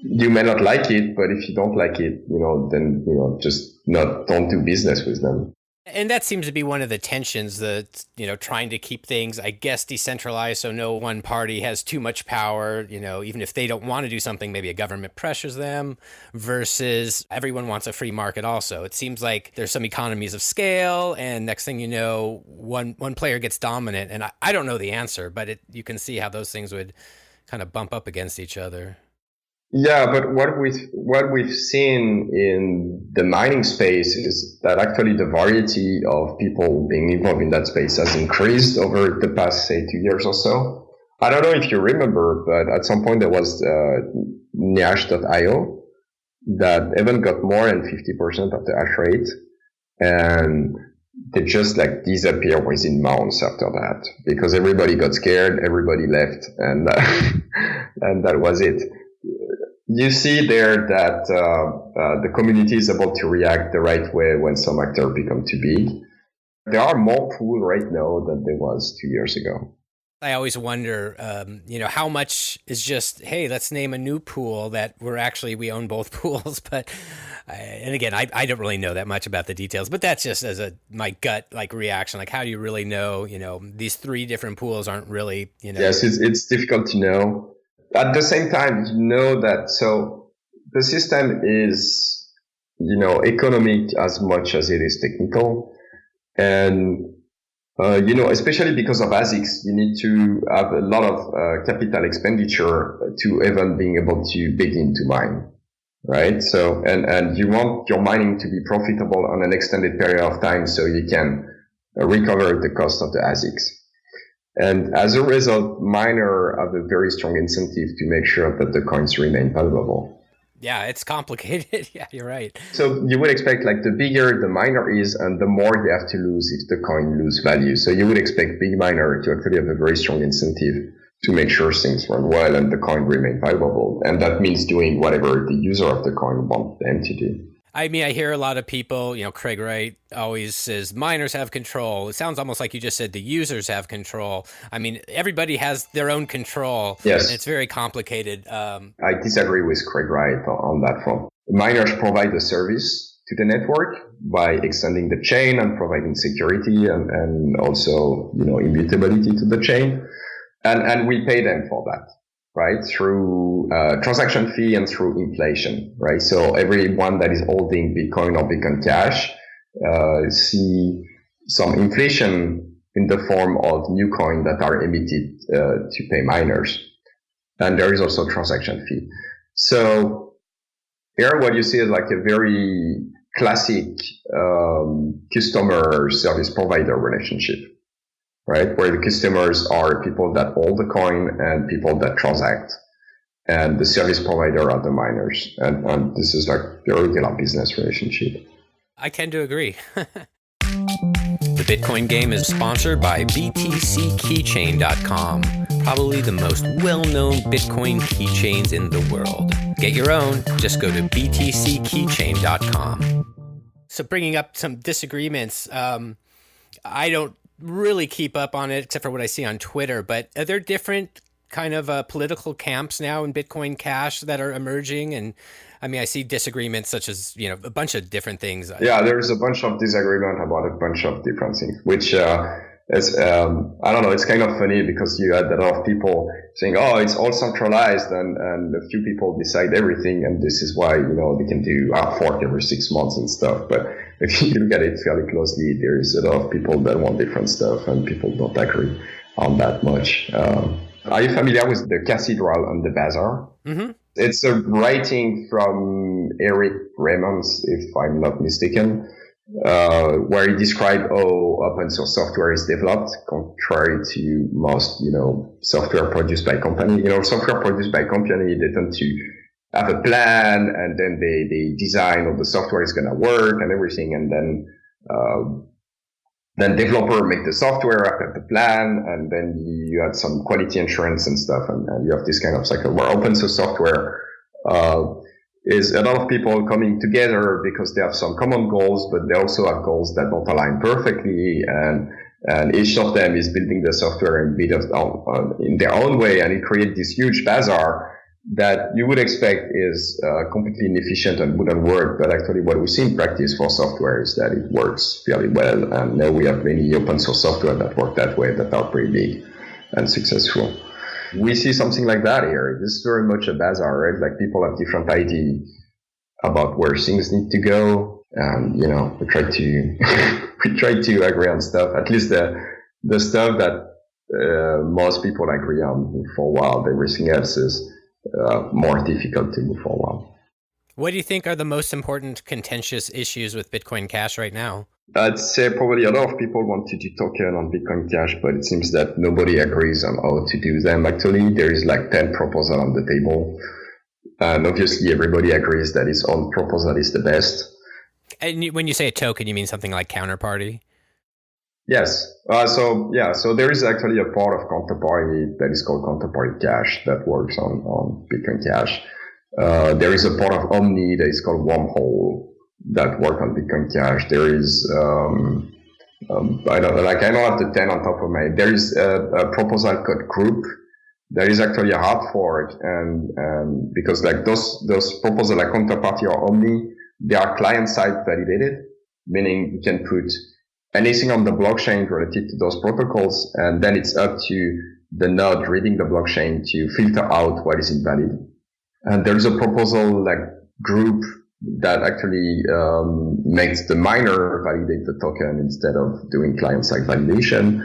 you may not like it, but if you don't like it, then just don't do business with them. And that seems to be one of the tensions that, trying to keep things, I guess, decentralized so no one party has too much power, even if they don't want to do something, maybe a government pressures them, versus everyone wants a free market also. It seems like there's some economies of scale, and next thing you know, one player gets dominant. And I don't know the answer, but you can see how those things would kind of bump up against each other. Yeah, but what we've seen in the mining space is that actually the variety of people being involved in that space has increased over the past, say, 2 years or so. I don't know if you remember, but at some point there was Nyash.io that even got more than 50% of the hash rate, and they just disappear within months after that because everybody got scared, everybody left, and that was it. You see there that the community is able to react the right way when some actors become too big. There are more pools right now than there was 2 years ago. I always wonder, how much is just, hey, let's name a new pool that we own both pools. But, and again, I don't really know that much about the details, but that's just as my gut reaction. How do you really know, these three different pools aren't really, Yes, it's difficult to know. At the same time, that so the system is, economic as much as it is technical. And, especially because of ASICs, you need to have a lot of capital expenditure to even being able to begin to mine, right? So, and you want your mining to be profitable on an extended period of time so you can recover the cost of the ASICs. And as a result, miners have a very strong incentive to make sure that the coins remain valuable. Yeah, it's complicated. Yeah, you're right. So you would expect the bigger the miner is and the more they have to lose if the coin lose value. So you would expect big miner to actually have a very strong incentive to make sure things run well and the coin remain valuable. And that means doing whatever the user of the coin wants them to do. I mean, I hear a lot of people, Craig Wright always says miners have control. It sounds almost like you just said the users have control. I mean, everybody has their own control. Yes. And it's very complicated. I disagree with Craig Wright on that front. Miners provide a service to the network by extending the chain and providing security and also, immutability to the chain. And we pay them for that, right? Through transaction fee and through inflation, right? So everyone that is holding Bitcoin or Bitcoin Cash see some inflation in the form of new coin that are emitted to pay miners. And there is also transaction fee. So here what you see is like a very classic customer service provider relationship, right? Where the customers are people that hold the coin and people that transact, and the service provider are the miners. And this is like the regular business relationship. I tend to agree. The Bitcoin Game is sponsored by BTCKeychain.com, probably the most well-known Bitcoin keychains in the world. Get your own, just go to BTCKeychain.com. So bringing up some disagreements, I don't really keep up on it except for what I see on Twitter, but are there different kind of political camps now in Bitcoin Cash that are emerging? And I mean, I see disagreements such as, a bunch of different things. Yeah, there's a bunch of disagreement about a bunch of different things, which is, I don't know, it's kind of funny because you had a lot of people saying, oh, it's all centralized and a few people decide everything. And this is why, they can do a fork every 6 months and stuff. But if you look at it fairly closely, there is a lot of people that want different stuff and people don't agree on that much. Are you familiar with the Cathedral and the Bazaar? Mm-hmm. It's a writing from Eric Raymond's, if I'm not mistaken, where he described how open source software is developed, contrary to most, software produced by company. Software produced by company, they tend to have a plan and then they design how the software is going to work and everything, and then developer make the software after the plan, and then you add some quality assurance and stuff, and you have this kind of cycle where open source software is a lot of people coming together because they have some common goals, but they also have goals that don't align perfectly, and each of them is building the software in their own way, and it creates this huge bazaar that you would expect is completely inefficient and wouldn't work. But actually what we see in practice for software is that it works fairly well. And now we have many open source software that work that way, that are pretty big and successful. We see something like that here. This is very much a bazaar, right? Like people have different ideas about where things need to go. And, we try to, we try to agree on stuff, at least the stuff that most people agree on for a while. Everything else is more difficult to move forward. What do you think are the most important contentious issues with Bitcoin Cash right now? I'd say probably a lot of people want to do token on Bitcoin Cash, but it seems that nobody agrees on how to do them. Actually, there is like 10 proposals on the table. And obviously everybody agrees that his own proposal is the best. And when you say a token, you mean something like Counterparty? Yes. So there is actually a part of Counterparty that is called Counterparty Cash that works on Bitcoin Cash. There is a part of Omni that is called Wormhole that works on Bitcoin Cash. There is, I don't have the 10 on top of my head. There is a proposal called Group that is actually a hard fork, and because like those proposals like Counterparty or Omni, they are client-side validated, meaning you can put anything on the blockchain related to those protocols, and then it's up to the node reading the blockchain to filter out what is invalid. And there is a proposal like Group that actually makes the miner validate the token instead of doing client-side validation.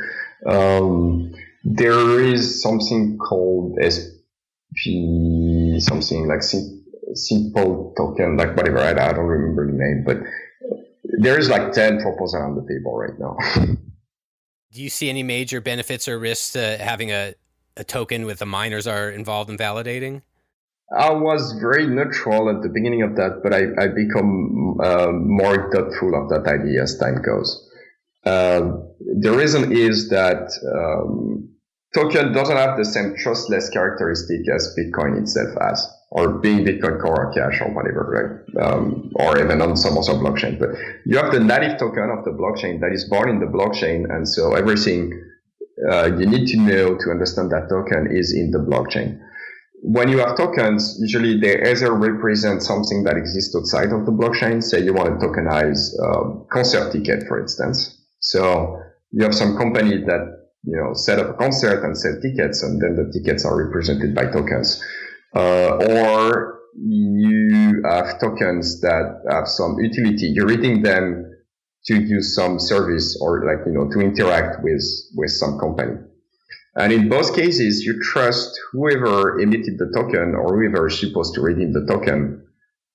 There is something called SP, something like simple token, like whatever, I don't remember the name, but there is like 10 proposals on the table right now. Do you see any major benefits or risks to having a token with the miners are involved in validating? I was very neutral at the beginning of that, but I become more doubtful of that idea as time goes. The reason is that token doesn't have the same trustless characteristic as Bitcoin itself has, or being Bitcoin Core or Cash or whatever, right? Or even on some other blockchain. But you have the native token of the blockchain that is born in the blockchain, and so everything you need to know to understand that token is in the blockchain. When you have tokens, usually they either represent something that exists outside of the blockchain. Say you want to tokenize concert ticket, for instance. So you have some company that set up a concert and sell tickets, and then the tickets are represented by tokens. Or you have tokens that have some utility. You're reading them to use some service or to interact with some company. And in both cases, you trust whoever emitted the token or whoever is supposed to redeem the token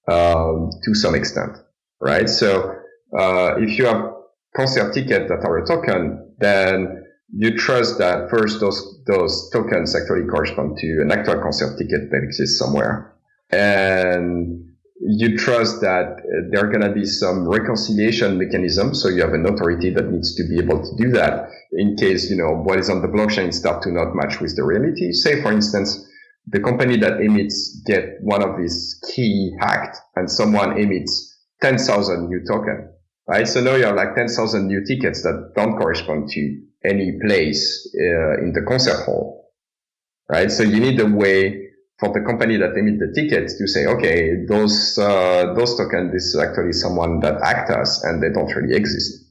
to some extent, right? So if you have concert tickets that are a token, then you trust that first those tokens actually correspond to an actual concert ticket that exists somewhere. And you trust that there are going to be some reconciliation mechanism. So you have an authority that needs to be able to do that in case, what is on the blockchain start to not match with the reality. Say, for instance, the company that emits get one of these key hacked and someone emits 10,000 new token, right? So now you have 10,000 new tickets that don't correspond to any place in the concert hall, right? So you need a way for the company that emit the tickets to say, okay, those tokens, this is actually someone that hacked us and they don't really exist.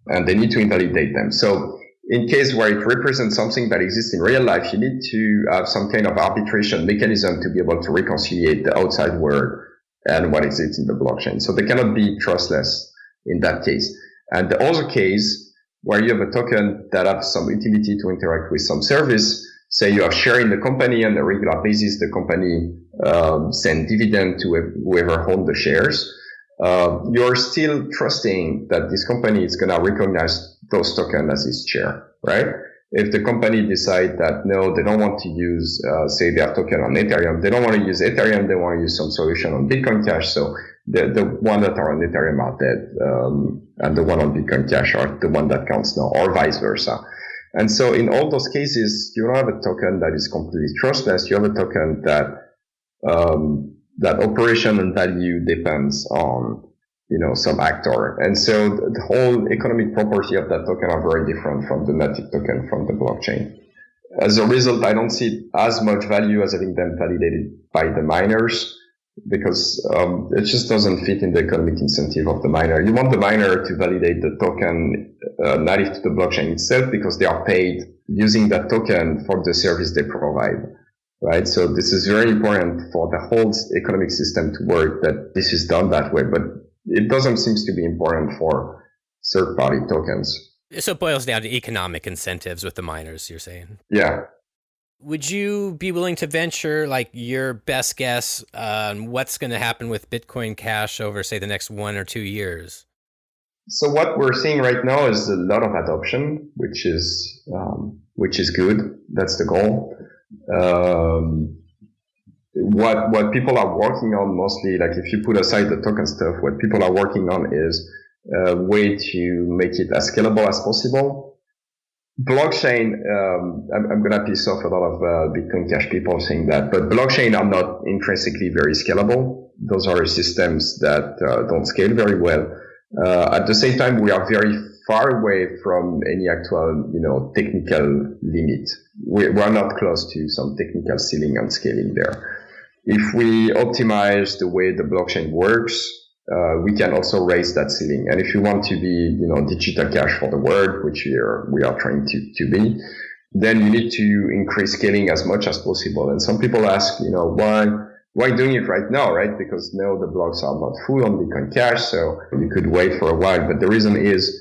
And they need to invalidate them. So in case where it represents something that exists in real life, you need to have some kind of arbitration mechanism to be able to reconcile the outside world and what exists in the blockchain. So they cannot be trustless in that case. And the other case where you have a token that has some utility to interact with some service, say you have share in the company on a regular basis, the company send dividend to whoever owns the shares. You're still trusting that this company is going to recognize those tokens as its share, right? If the company decide that no, they don't want to use, say they have token on Ethereum, they don't want to use Ethereum, they want to use some solution on Bitcoin Cash. So the one that are on Ethereum are dead, and the one on Bitcoin Cash are the one that counts now, or vice versa. And so in all those cases, you don't have a token that is completely trustless. You have a token that that operation and value depends on some actor. And so the whole economic property of that token are very different from the native token from the blockchain. As a result, I don't see as much value as having them validated by the miners, because it just doesn't fit in the economic incentive of the miner. You want the miner to validate the token native to the blockchain itself, because they are paid using that token for the service they provide, right? So this is very important for the whole economic system to work, that this is done that way, but it doesn't seem to be important for third-party tokens. So it boils down to economic incentives with the miners, you're saying? Yeah. Would you be willing to venture your best guess on what's going to happen with Bitcoin Cash over, say, the next 1 or 2 years? So what we're seeing right now is a lot of adoption, which is good. That's the goal. What people are working on mostly, if you put aside the token stuff, what people are working on is a way to make it as scalable as possible. Blockchain, I'm going to piss off a lot of Bitcoin Cash people saying that, but blockchain are not intrinsically very scalable. Those are systems that don't scale very well. At the same time, we are very far away from any actual, technical limit. We're not close to some technical ceiling on scaling there. If we optimize the way the blockchain works, we can also raise that ceiling. And if you want to be, digital cash for the world, which we are trying to be, then you need to increase scaling as much as possible. And some people ask, why doing it right now, right? Because now the blocks are not full on Bitcoin Cash, so you could wait for a while. But the reason is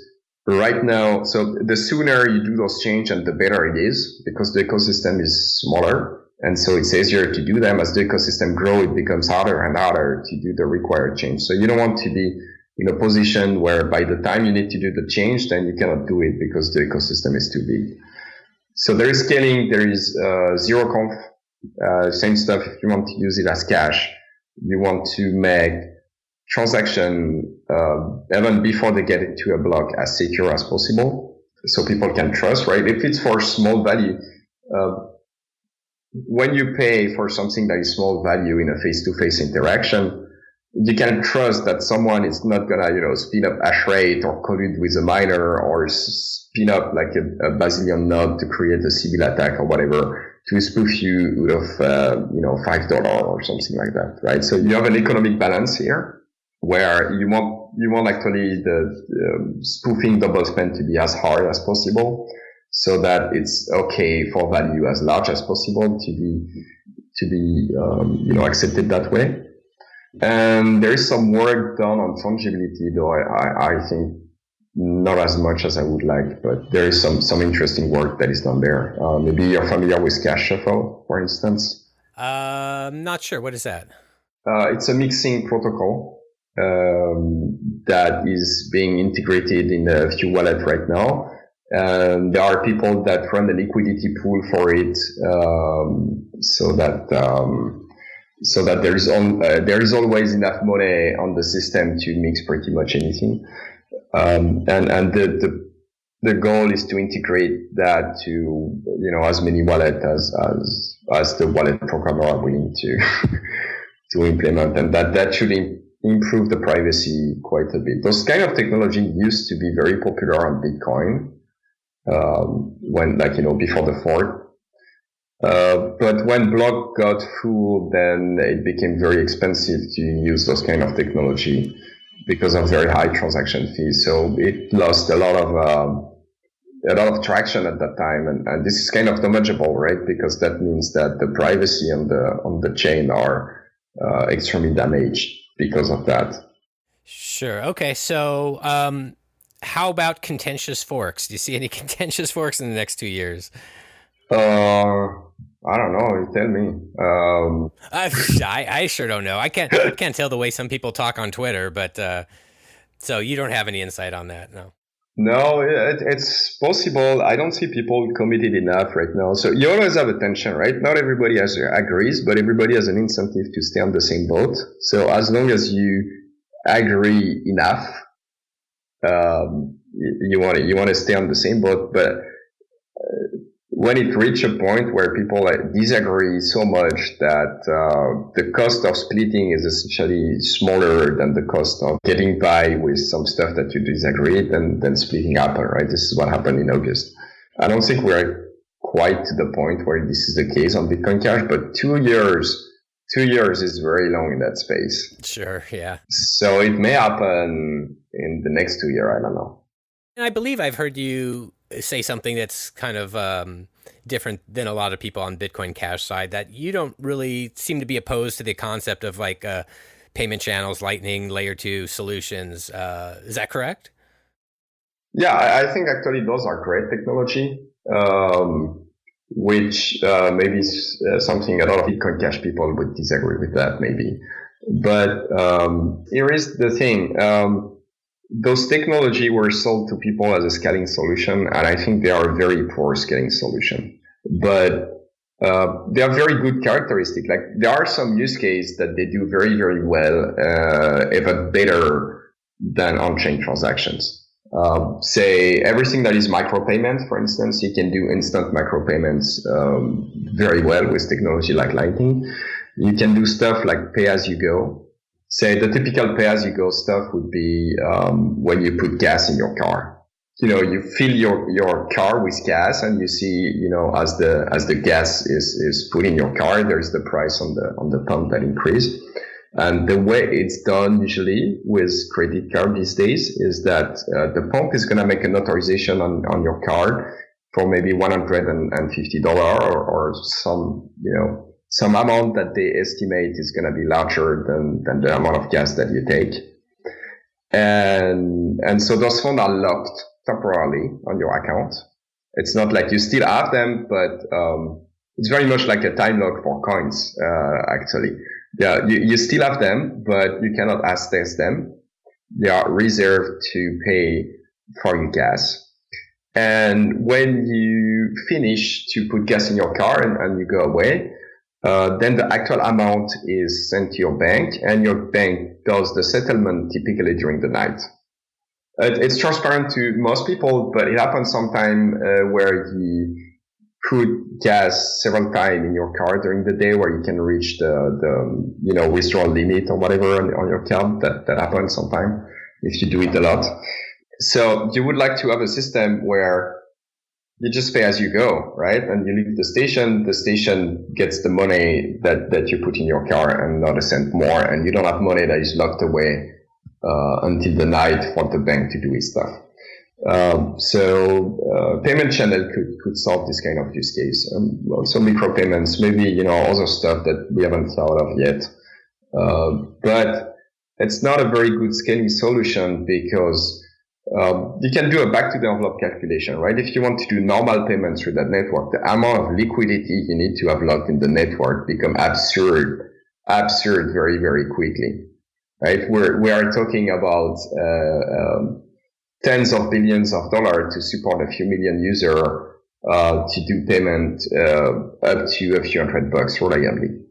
right now, so the sooner you do those changes and the better it is, because the ecosystem is smaller. And so it's easier to do them. As the ecosystem grows, it becomes harder and harder to do the required change. So you don't want to be in a position where by the time you need to do the change, then you cannot do it because the ecosystem is too big. So there is scaling, there is zero conf, same stuff. If you want to use it as cash, you want to make transaction even before they get into a block as secure as possible, so people can trust, right? If it's for small value, when you pay for something that is small value in a face-to-face interaction, you can trust that someone is not gonna, spin up hash rate or collude with a miner or spin up like a Basilian node to create a civil attack or whatever to spoof you out of, $5 or something like that, right? So you have an economic balance here where you want actually the spoofing double spend to be as hard as possible, so that it's okay for value as large as possible to be accepted that way. And there is some work done on fungibility, though I think not as much as I would like, but there is some interesting work that is done there. Maybe you're familiar with cash shuffle, for instance. Not sure. What is that? It's a mixing protocol that is being integrated in a few wallets right now. There are people that run a liquidity pool for it, so that there is always enough money on the system to mix pretty much anything. And the goal is to integrate that to as many wallets as the wallet programmer are willing to implement, and that should improve the privacy quite a bit. Those kind of technology used to be very popular on Bitcoin. Before the fork. But when block got full, then it became very expensive to use those kind of technology because of very high transaction fees. So it lost a lot of traction at that time. And this is kind of damageable, right? Because that means that the privacy on the chain are extremely damaged because of that. Sure. Okay. So, how about contentious forks? Do you see any contentious forks in the next 2 years? I don't know. You tell me. I sure don't know. I can't tell the way some people talk on Twitter, but so you don't have any insight on that, no? No, it's possible. I don't see people committed enough right now. So you always have a tension, right? Not everybody agrees, but everybody has an incentive to stay on the same boat. So as long as you agree enough, you want to stay on the same boat. But when it reaches a point where people disagree so much that the cost of splitting is essentially smaller than the cost of getting by with some stuff that you disagree, then splitting happen, right? This is what happened in August. I don't think we're quite to the point where this is the case on Bitcoin Cash, but 2 years is very long in that space. Sure, yeah. So it may happen in the next 2 years, I don't know. And I believe I've heard you say something that's kind of different than a lot of people on Bitcoin Cash side, that you don't really seem to be opposed to the concept of like payment channels, Lightning, layer 2 solutions. Is that correct? Yeah, I think actually those are great technology, which maybe is something a lot of Bitcoin Cash people would disagree with that maybe. But here is the thing. Those technology were sold to people as a scaling solution, and I think they are a very poor scaling solution. But they have very good characteristics. Like there are some use cases that they do very, very well, even better than on-chain transactions. Say everything that is micropayment, for instance, you can do instant micropayments very well with technology like Lightning. You can do stuff like pay-as-you-go. Say the typical pay-as-you-go stuff would be when you put gas in your car. You fill your car with gas, and you see, as the gas is put in your car, there's the price on the pump that increase. And the way it's done usually with credit card these days is that the pump is going to make an authorization on your card for maybe $150 or some amount that they estimate is going to be larger than the amount of gas that you take. And so those funds are locked temporarily on your account. It's not like you still have them, but it's very much like a time lock for coins, actually. Yeah, you still have them, but you cannot access them. They are reserved to pay for your gas. And when you finish to put gas in your car and you go away, then the actual amount is sent to your bank, and your bank does the settlement typically during the night. It's transparent to most people, but it happens sometime where put gas several times in your car during the day where you can reach the withdrawal limit or whatever on your card. That happens sometimes if you do it a lot. So you would like to have a system where you just pay as you go, right? And you leave the station gets the money that you put in your car and not a cent more, and you don't have money that is locked away until the night for the bank to do its stuff. So payment channel could solve this kind of use case. Also micropayments, maybe, other stuff that we haven't thought of yet. But it's not a very good scaling solution because you can do a back to the envelope calculation, right? If you want to do normal payments through that network, the amount of liquidity you need to have locked in the network become absurd very, very quickly, right? We are talking about tens of billions of dollars to support a few million users to do payment up to a few $100 reliably.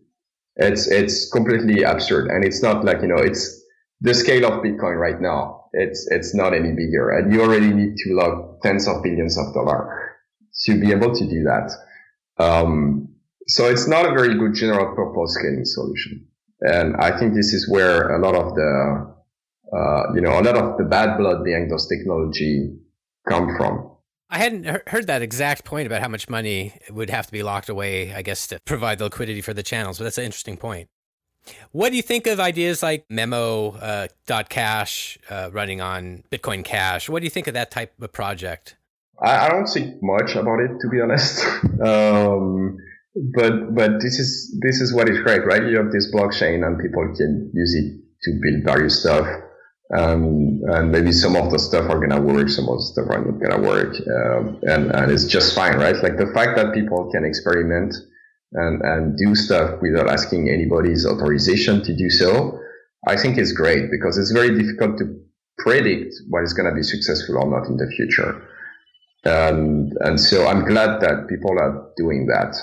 It's completely absurd, and it's not like it's the scale of Bitcoin right now. It's not any bigger, and you already need to lock tens of billions of dollars to be able to do that. So it's not a very good general purpose scaling solution, and I think this is where a lot of the bad blood behind those technology come from. I hadn't heard that exact point about how much money would have to be locked away, I guess, to provide the liquidity for the channels, but that's an interesting point. What do you think of ideas like Memo.cash running on Bitcoin Cash? What do you think of that type of project? I don't think much about it, to be honest. But this is what is great, right? You have this blockchain and people can use it to build various stuff. And maybe some of the stuff are going to work, some of the stuff are not going to work. And it's just fine, right? Like the fact that people can experiment and do stuff without asking anybody's authorization to do so, I think is great, because it's very difficult to predict what is going to be successful or not in the future. And so I'm glad that people are doing that.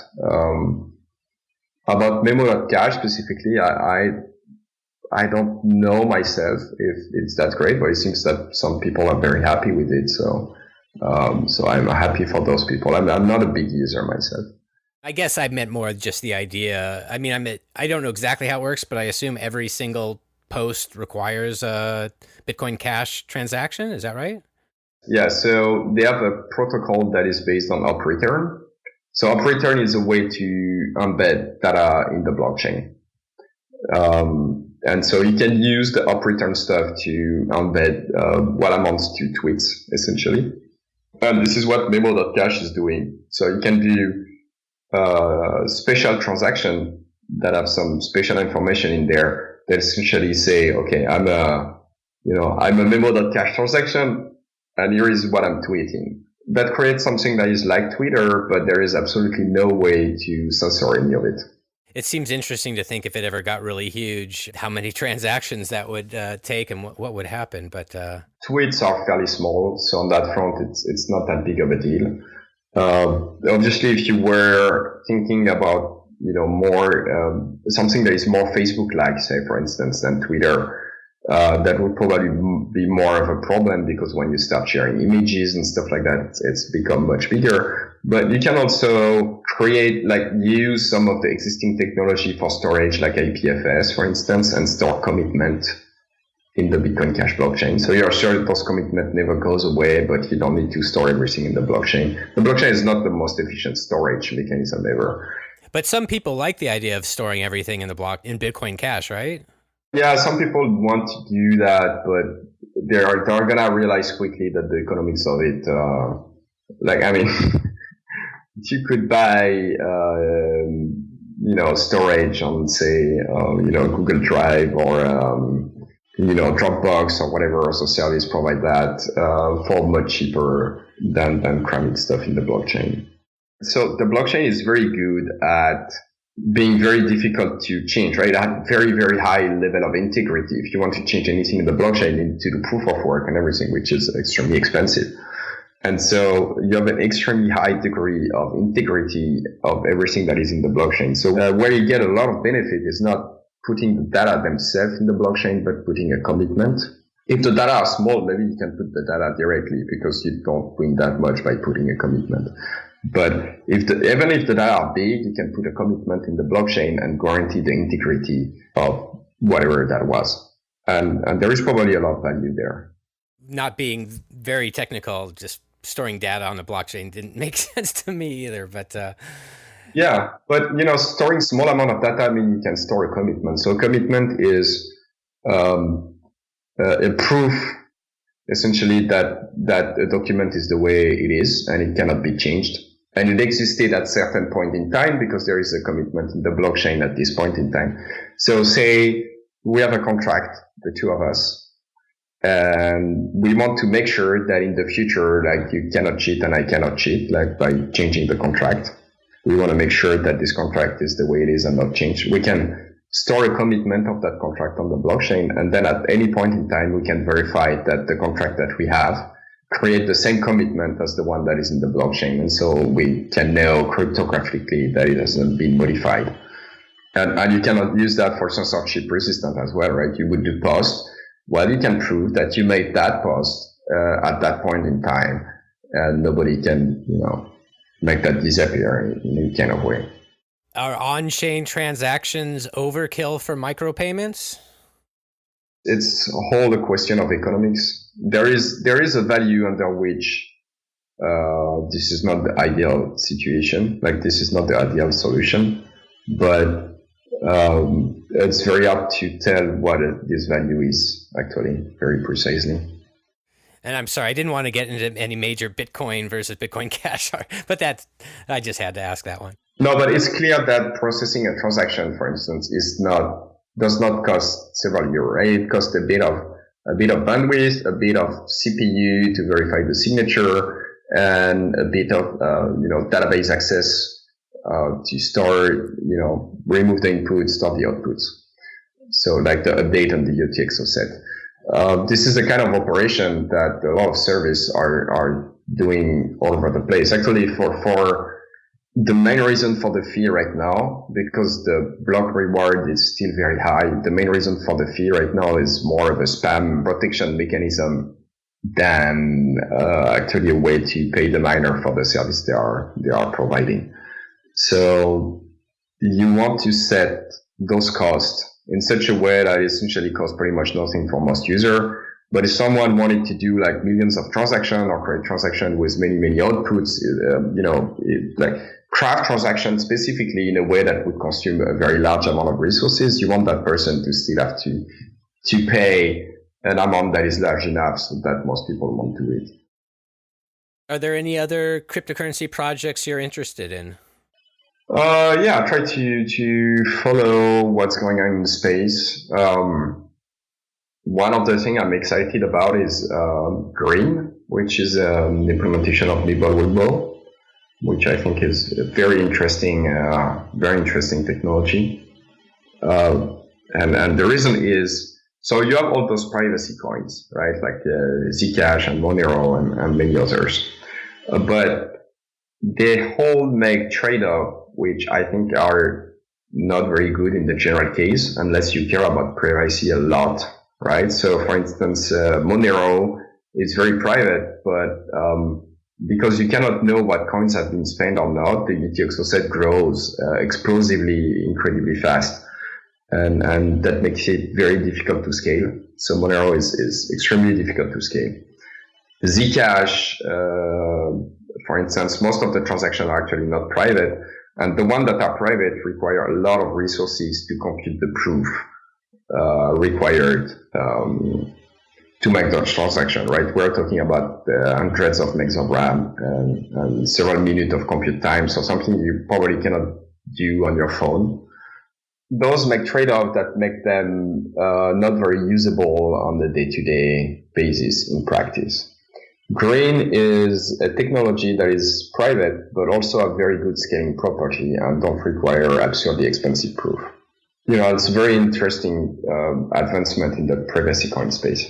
About Memo.cash specifically, I don't know myself if it's that great, but it seems that some people are very happy with it. So I'm happy for those people. I'm not a big user myself. I guess I meant more just the idea. I mean, I don't know exactly how it works, but I assume every single post requires a Bitcoin Cash transaction. Is that right? Yeah. So they have a protocol that is based on AppReturn. So AppReturn is a way to embed data in the blockchain. And so you can use the AppReturn stuff to embed what amounts to tweets, essentially. And this is what Memo.cash is doing. So you can do special transaction that have some special information in there that essentially say, okay, I'm a Memo.cash transaction, and here is what I'm tweeting. That creates something that is like Twitter, but there is absolutely no way to censor any of it. It seems interesting to think if it ever got really huge, how many transactions that would take and what would happen. But tweets are fairly small, so on that front, it's not that big of a deal. Obviously, if you were thinking about more something that is more Facebook-like, say for instance, than Twitter, that would probably be more of a problem, because when you start sharing images and stuff like that, it's become much bigger. But you can also use some of the existing technology for storage, like IPFS, for instance, and store commitment in the Bitcoin Cash blockchain. So your shared post commitment never goes away, but you don't need to store everything in the blockchain. The blockchain is not the most efficient storage mechanism ever. But some people like the idea of storing everything in Bitcoin Cash, right? Yeah, some people want to do that, but they're gonna realize quickly that the economics of it, if you could buy, storage on, say, Google Drive or, Dropbox or whatever also service provide that, for much cheaper than cramming stuff in the blockchain. So the blockchain is very good at being very difficult to change, right? At very, very high level of integrity. If you want to change anything in the blockchain, you need to do proof of work and everything, which is extremely expensive. And so you have an extremely high degree of integrity of everything that is in the blockchain. So where you get a lot of benefit is not putting the data themselves in the blockchain, but putting a commitment. If the data are small, maybe you can put the data directly, because you don't win that much by putting a commitment. But even if the data are big, you can put a commitment in the blockchain and guarantee the integrity of whatever that was. And there is probably a lot of value there. Not being very technical, just storing data on the blockchain didn't make sense to me either. But yeah, but storing small amount of data, you can store a commitment. So a commitment is a proof, essentially, that a document is the way it is and it cannot be changed. And it existed at a certain point in time because there is a commitment in the blockchain at this point in time. So say we have a contract, the two of us, and we want to make sure that in the future, like, you cannot cheat and I cannot cheat, like, by changing the contract. We want to make sure that this contract is the way it is and not changed. We can store a commitment of that contract on the blockchain, and then at any point in time, we can verify that the contract that we have create the same commitment as the one that is in the blockchain. And so we can know cryptographically that it hasn't been modified. And you cannot use that for censorship resistant as well, right? You would do post. Well, you can prove that you made that post at that point in time, and nobody can, make that disappear in any kind of way. Are on-chain transactions overkill for micropayments? It's a whole question of economics. There is a value under which this is not the ideal situation, like this is not the ideal solution, but it's very hard to tell what this value is actually very precisely. And I'm sorry, I didn't want to get into any major Bitcoin versus Bitcoin Cash, but I just had to ask that one. No, but it's clear that processing a transaction, for instance, does not cost several euros. Right? It costs a bit of bandwidth, a bit of CPU to verify the signature, and a bit of database access to store, remove the inputs, store the outputs. So like the update on the UTXO set. This is a kind of operation that a lot of services are doing all over the place. Actually, for the main reason for the fee right now, because the block reward is still very high, the main reason for the fee right now is more of a spam protection mechanism than actually a way to pay the miner for the service they are providing. So you want to set those costs in such a way that it essentially costs pretty much nothing for most user. But if someone wanted to do like millions of transactions or create transactions with many outputs, like craft transactions specifically in a way that would consume a very large amount of resources, you want that person to still have to pay an amount that is large enough so that most people won't do it. Are there any other cryptocurrency projects you're interested in? I try to follow what's going on in the space. One of the things I'm excited about is Green, which is an implementation of Nimble, which I think is a very interesting technology. And the reason is, so you have all those privacy coins, right? Like Zcash and Monero and many others. But they all make trade-off, which I think are not very good in the general case, unless you care about privacy a lot, right? So for instance, Monero is very private, but because you cannot know what coins have been spent or not, the UTXO set grows explosively, incredibly fast. And that makes it very difficult to scale. So Monero is extremely difficult to scale. Zcash, for instance, most of the transactions are actually not private. And the ones that are private require a lot of resources to compute the proof required to make those transactions, right? We're talking about hundreds of megs of RAM and several minutes of compute time, so something you probably cannot do on your phone. Those make trade-offs that make them not very usable on the day-to-day basis in practice. Green is a technology that is private, but also a very good scaling property and don't require absurdly expensive proof. It's a very interesting advancement in the privacy coin space.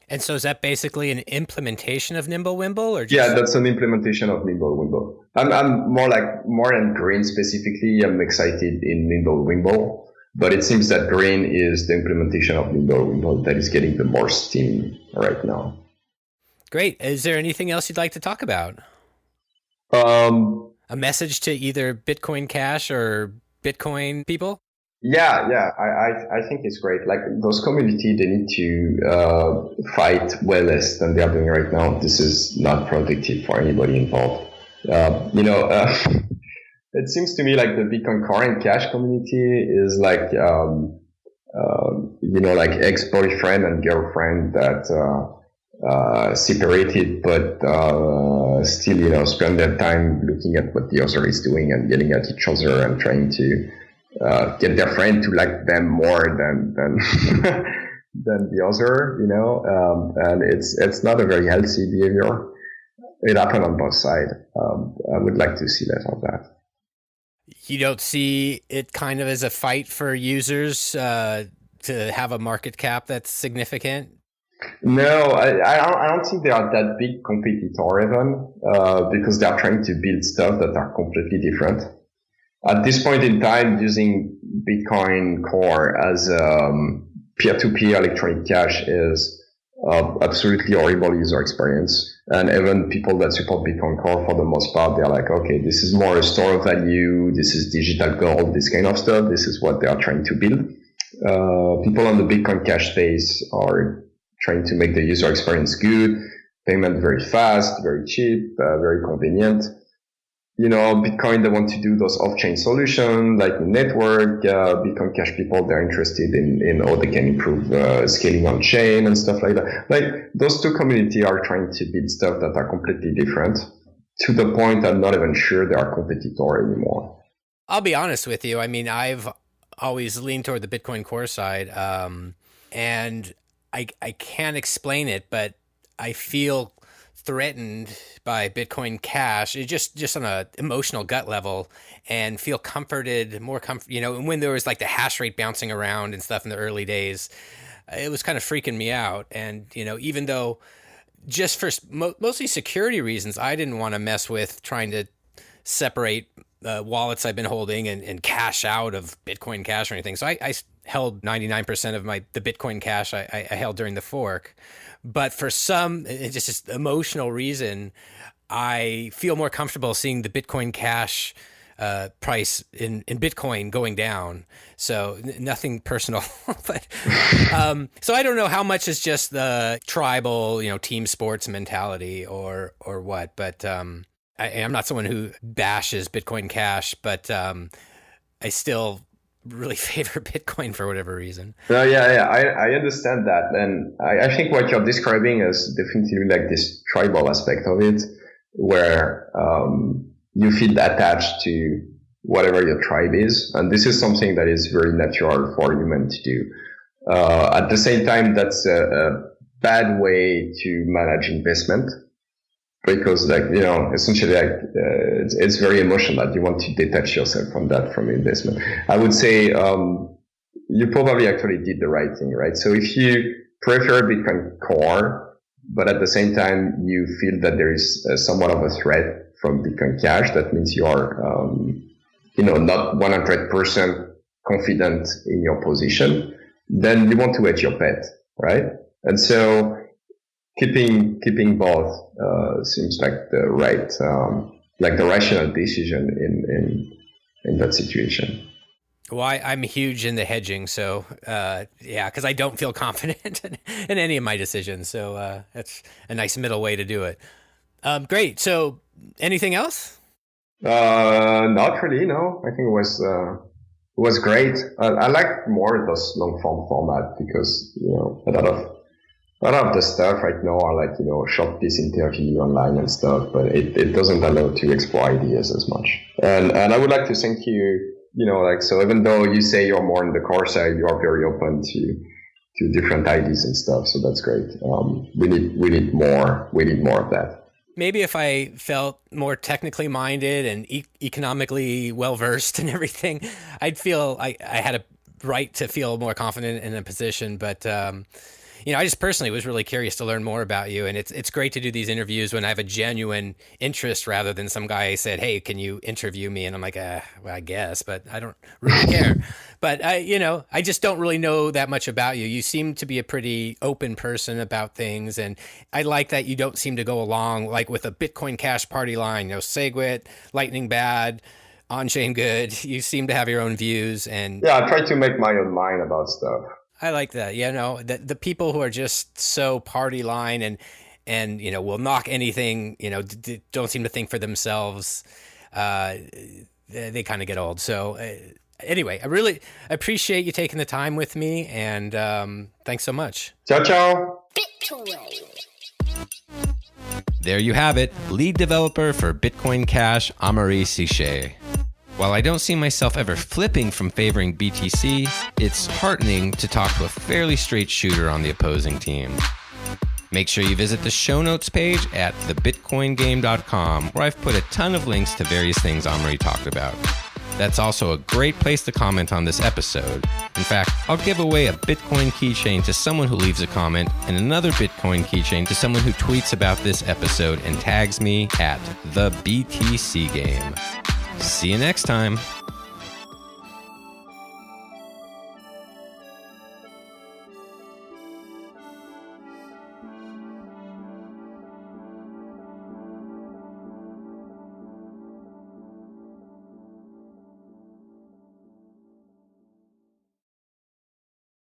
And so is that basically an implementation of Nimblewimble, or just... Yeah, that's an implementation of Nimblewimble. I'm more than Green specifically. I'm excited in Nimblewimble, but it seems that Green is the implementation of Nimblewimble that is getting the more steam right now. Great. Is there anything else you'd like to talk about? a message to either Bitcoin Cash or Bitcoin people? Yeah. I think it's great. Like those community, they need to fight way less than they are doing right now. This is not productive for anybody involved. It seems to me like the Bitcoin Core and Cash community is like, like ex-boyfriend and girlfriend that separated, but still, spend their time looking at what the other is doing and yelling at each other and trying to get their friend to like them more than than the other, and it's not a very healthy behavior. It happened on both sides. I would like to see less of that. You don't see it kind of as a fight for users to have a market cap that's significant? No, I don't think they are that big competitor even, because they are trying to build stuff that are completely different. At this point in time, using Bitcoin Core as peer-to-peer electronic cash is absolutely horrible user experience. And even people that support Bitcoin Core, for the most part, they're like, okay, this is more a store of value. This is digital gold, this kind of stuff. This is what they are trying to build. People on the Bitcoin Cash space are trying to make the user experience good, payment very fast, very cheap, very convenient. Bitcoin, they want to do those off-chain solutions, like the network. Bitcoin Cash people, they're interested in how they can improve scaling on chain and stuff like that. Like those two communities are trying to build stuff that are completely different, to the point I'm not even sure they are competitor anymore. I'll be honest with you. I mean, I've always leaned toward the Bitcoin Core side, and I can't explain it, but I feel threatened by Bitcoin Cash, just on a emotional gut level, and feel more comfort. When there was like the hash rate bouncing around and stuff in the early days, it was kind of freaking me out. And even though just for mostly security reasons, I didn't want to mess with trying to separate wallets I've been holding and cash out of Bitcoin Cash or anything. So I held 99% of the Bitcoin Cash I held during the fork. But for some, just emotional reason, I feel more comfortable seeing the Bitcoin Cash price in Bitcoin going down. So nothing personal, but so I don't know how much is just the tribal, team sports mentality or what. But I'm not someone who bashes Bitcoin Cash, but I still really favor Bitcoin for whatever reason. Yeah. I understand that. And I think what you're describing is definitely like this tribal aspect of it, where you feel attached to whatever your tribe is. And this is something that is very natural for human to do. At the same time, that's a bad way to manage investment. Because essentially it's very emotional. You want to detach yourself from investment. I would say, you probably actually did the right thing, right? So if you prefer Bitcoin Core, but at the same time you feel that there is somewhat of a threat from Bitcoin Cash, that means you are, not 100% confident in your position, then you want to hedge your bet, right? And so, keeping both seems like the right, the rational decision in that situation. Well, I'm huge in the hedging, so because I don't feel confident in any of my decisions. So that's a nice middle way to do it. Great. So, anything else? Not really. No, I think it was great. I like more those long form format because a lot of the stuff right now are like, short piece interview online and stuff, but it doesn't allow to explore ideas as much. And I would like to thank you, so even though you say you're more on the core side, you are very open to different ideas and stuff. So that's great. We need more of that. Maybe if I felt more technically minded and economically well-versed and everything, I'd feel I had a right to feel more confident in a position, but, I just personally was really curious to learn more about you, and it's great to do these interviews when I have a genuine interest rather than some guy said, "Hey, can you interview me?" And I'm like, well, I guess, but I don't really care. But I just don't really know that much about you. You seem to be a pretty open person about things, and I like that you don't seem to go along like with a Bitcoin Cash party line. SegWit, Lightning bad, on-chain good. You seem to have your own views, and yeah, I try to make my own mind about stuff. I like that. The people who are just so party line and will knock anything, don't seem to think for themselves. They kind of get old. So anyway, I really appreciate you taking the time with me, and thanks so much. Ciao, ciao. There you have it, lead developer for Bitcoin Cash, Amaury Séchet. While I don't see myself ever flipping from favoring BTC, it's heartening to talk to a fairly straight shooter on the opposing team. Make sure you visit the show notes page at thebitcoingame.com, where I've put a ton of links to various things Amaury talked about. That's also a great place to comment on this episode. In fact, I'll give away a Bitcoin keychain to someone who leaves a comment, and another Bitcoin keychain to someone who tweets about this episode and tags me at the BTC Game. See you next time.